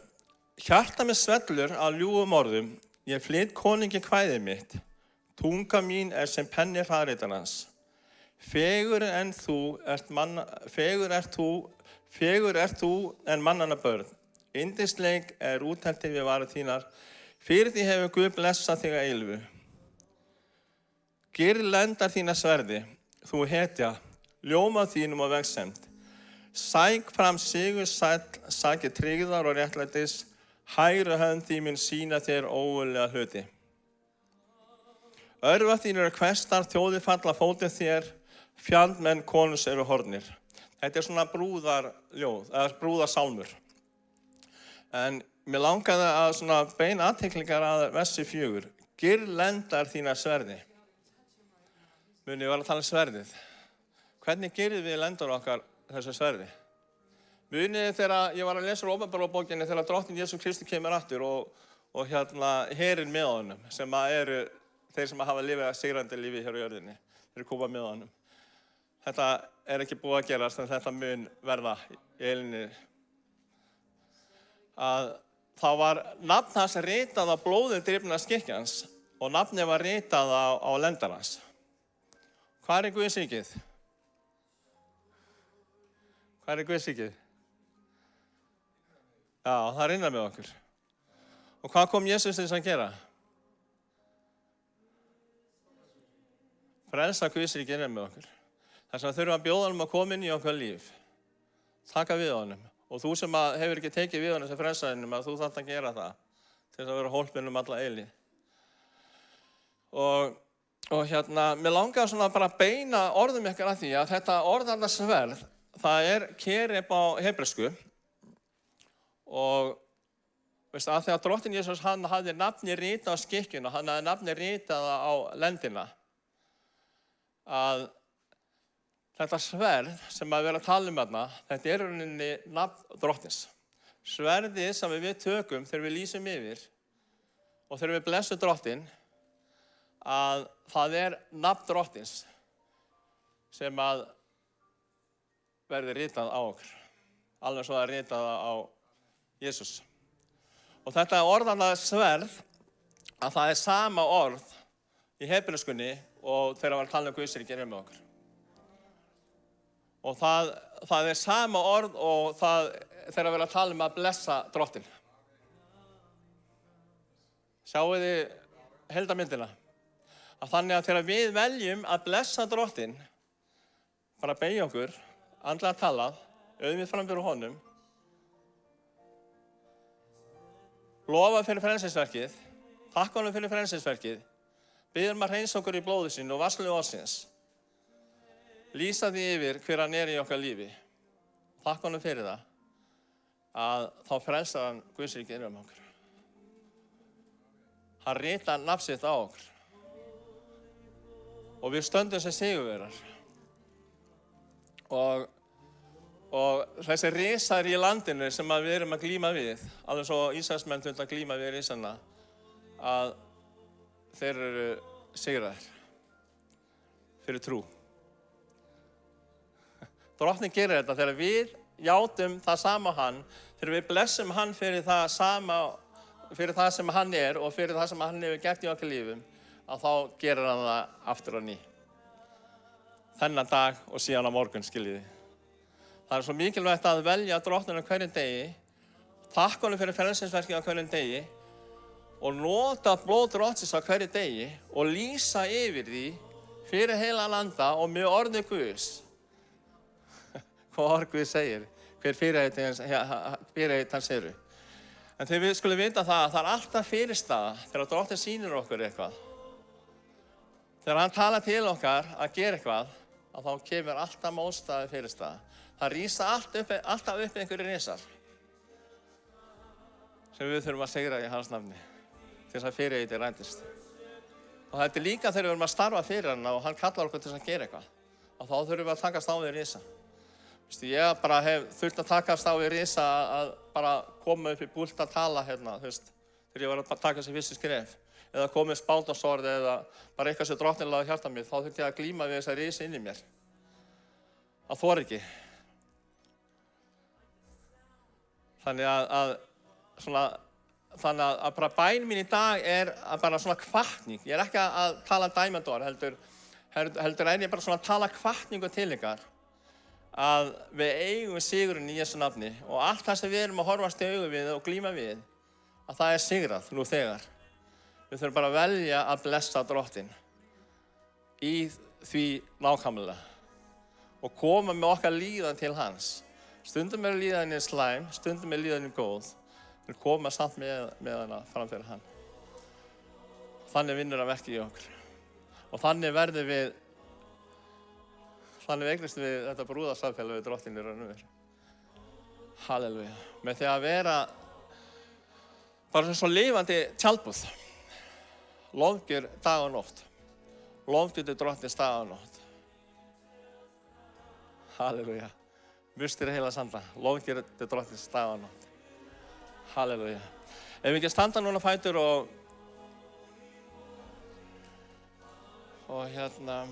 Hjarta mér svellur af ljúgum orðum, ég flyt konungi kvæðið mitt. Tunga mín sem penni hraðritarans. Fegur ert þú en mannanna börn. Yndisleik úthelti við varir þínar. Fyrir því hefur Guð blessað þig að eilífu. Girðlendar þína sverði, þú hetja, ljóma þínum og vegsemd. Sæk fram sigursæll, sakir tryggðar og réttlætis, hægri hönd þín mun sýna þér ógurlega hluti. Örvar þín eru hverstar, þjóðir falla fótið þér, fjandmenn konungs eru horfnir. Þetta er svona brúðarljóð, eða brúðarsálmur. En mér langaði að svona beina athyglingar að versi 4. Girðlendar þína sverði. Munið, ég var að tala um sverðið. Hvernig girðum við lendur okkar þessu sverði? Munið þegar ég var að lesa Ópenbarabókinni þegar drottinn Jesús Kristur kemur aftur og herinn með honum, sem eru þeir sem hafa lifað sigrandi lífi hér á jörðinni. Þeir eru koma með honum. Þetta er ekki búið að gerast, en þetta mun verða í eilinni. Að þá var nafn hans ritað á blóði drifna skikkjans og nafnið var ritað á lendarans. Hvar er Guðsríkið? Hvar er Guðsríkið? Já, það er innan með okkur. Og hvað kom Jesús til þess að gera? Frelsa Guðsríkið innan með okkur. Þess vegna þurfum að bjóða honum að koma inn í okkar líf. Taka við honum. Og þú sem hefur ekki tekið við honum sem frelsarinum, að þú þarft að gera það til þess að vera hólpinn alla eilífð. Og mér langaði svona bara að beina orðum ykkar að því að þetta orðarna sverð, það er kereb á hebresku. Og veistu, að þegar drottinn Jesús, hann hafði nafni ritað á skikkjuna, hann hafði nafni ritað á lendina, að þetta sverð sem að vera að tala um þarna, þetta er rauninni nafn drottins. Sverðið sem við tökum þegar við lýsum yfir og þegar við blessum drottinn, að það er nafn drottins sem að verði ritað á okkur. Alveg svo að ritað á Jesús. Og þetta orðana sverð, að það er sama orð í hebreskunni og þegar var að tala um Guðsríkið með okkur. Og það er sama orð og það þegar við erum að tala um að blessa drottinn. Sjáu þið heildarmyndina? Að þannig að þegar við veljum að blessa drottinn, bara beygja okkur, andlega talað, auðvitað fram fyrir honum, lofa fyrir frelsisverkið, takka honum fyrir frelsisverkið, biður að hreinsa okkur í blóði sínu og vasklu orsins. Lýsa því yfir hver hann í okkar lífi. Takk honum fyrir það, að þá frelsar hann Guðsríkið innan okkur. Hann ritar nafn sitt á okkur. Og við stöndum sem sigurvegarar. Og þessi risar í landinu sem við erum að glíma við, alveg svo Ísraelsmenn þurftu að glíma við risana, að þeir eru sigraðir fyrir trú. Drottinn gerir þetta þegar við játum það sama hann, þegar við blessum hann fyrir það sem hann er og fyrir það sem hann hefur gert í okkar lífum, að þá gerir hann það aftur á ný. Þennan dag og síðan á morgun, skiljiði. Það er svo mikilvægt að velja Drottinn á hverjum degi, takka honum fyrir frelsisverkið á hverjum degi og nota blóð Drottins á hverjum degi og lýsa yfir því fyrir heila landa og með orði Guðs. Hvað orð Guð segir, hver fyrirheit hans eru. En þegar við skulum vita það er alltaf fyrirstaða þegar Drottinn sýnir okkur eitthvað. Þegar hann talar til okkar að gera eitthvað, að þá kemur alltaf mótstaði fyrirstaða. Það rísa alltaf upp einhverjir risar sem við þurfum að sigra í hans nafni til þess að fyrirheitið ræntist. Og þetta er líka þegar við erum að starfa fyrir hann og hann kallar okkur til þess að gera eitthvað. Og þá þurfum við að takast á við risa. Ég bara hef þurft að takast á við risa að bara koma upp í búlt að tala hérna, þegar ég var að taka þessi fyrstu skref. Eða komið spáldagsorð eða bara eitthvað sem Drottinn lagði á hjarta mér, þá þurfti ég að glíma við þessa risa inn í mér. Það þor ekki. Þannig að bara bæn mín í dag bara svona hvatning. Ég ekki að tala dæmendor, heldur ég bara svona að tala hvatningu til ykkar. Að við eigum sigurinn í Jesú nafni og allt það sem við erum að horfast í augu við og glíma við, að það sigrað nú þegar. Við þurfum bara að velja að blessa Drottinn í því nákvæmlega og koma með okkar líðan til hans. Stundum líðanin slæm, stundum líðanin góð, en koma samt með hana framfyrir hann. Þannig vinnur að verki í okkur. Og þannig eignumst við þetta brúðarsamfélag við Drottinn í raun og veru. Halleluja. Með því að vera bara svo lifandi tjaldbúð. Lofgjör dag og nótt. Lofgjör til Drottins dag og nótt. Halleluja. Mustir heila sanda. Lofgjör til Drottins dag og nótt. Halleluja. Ef við ekki standa núna fætur og hérna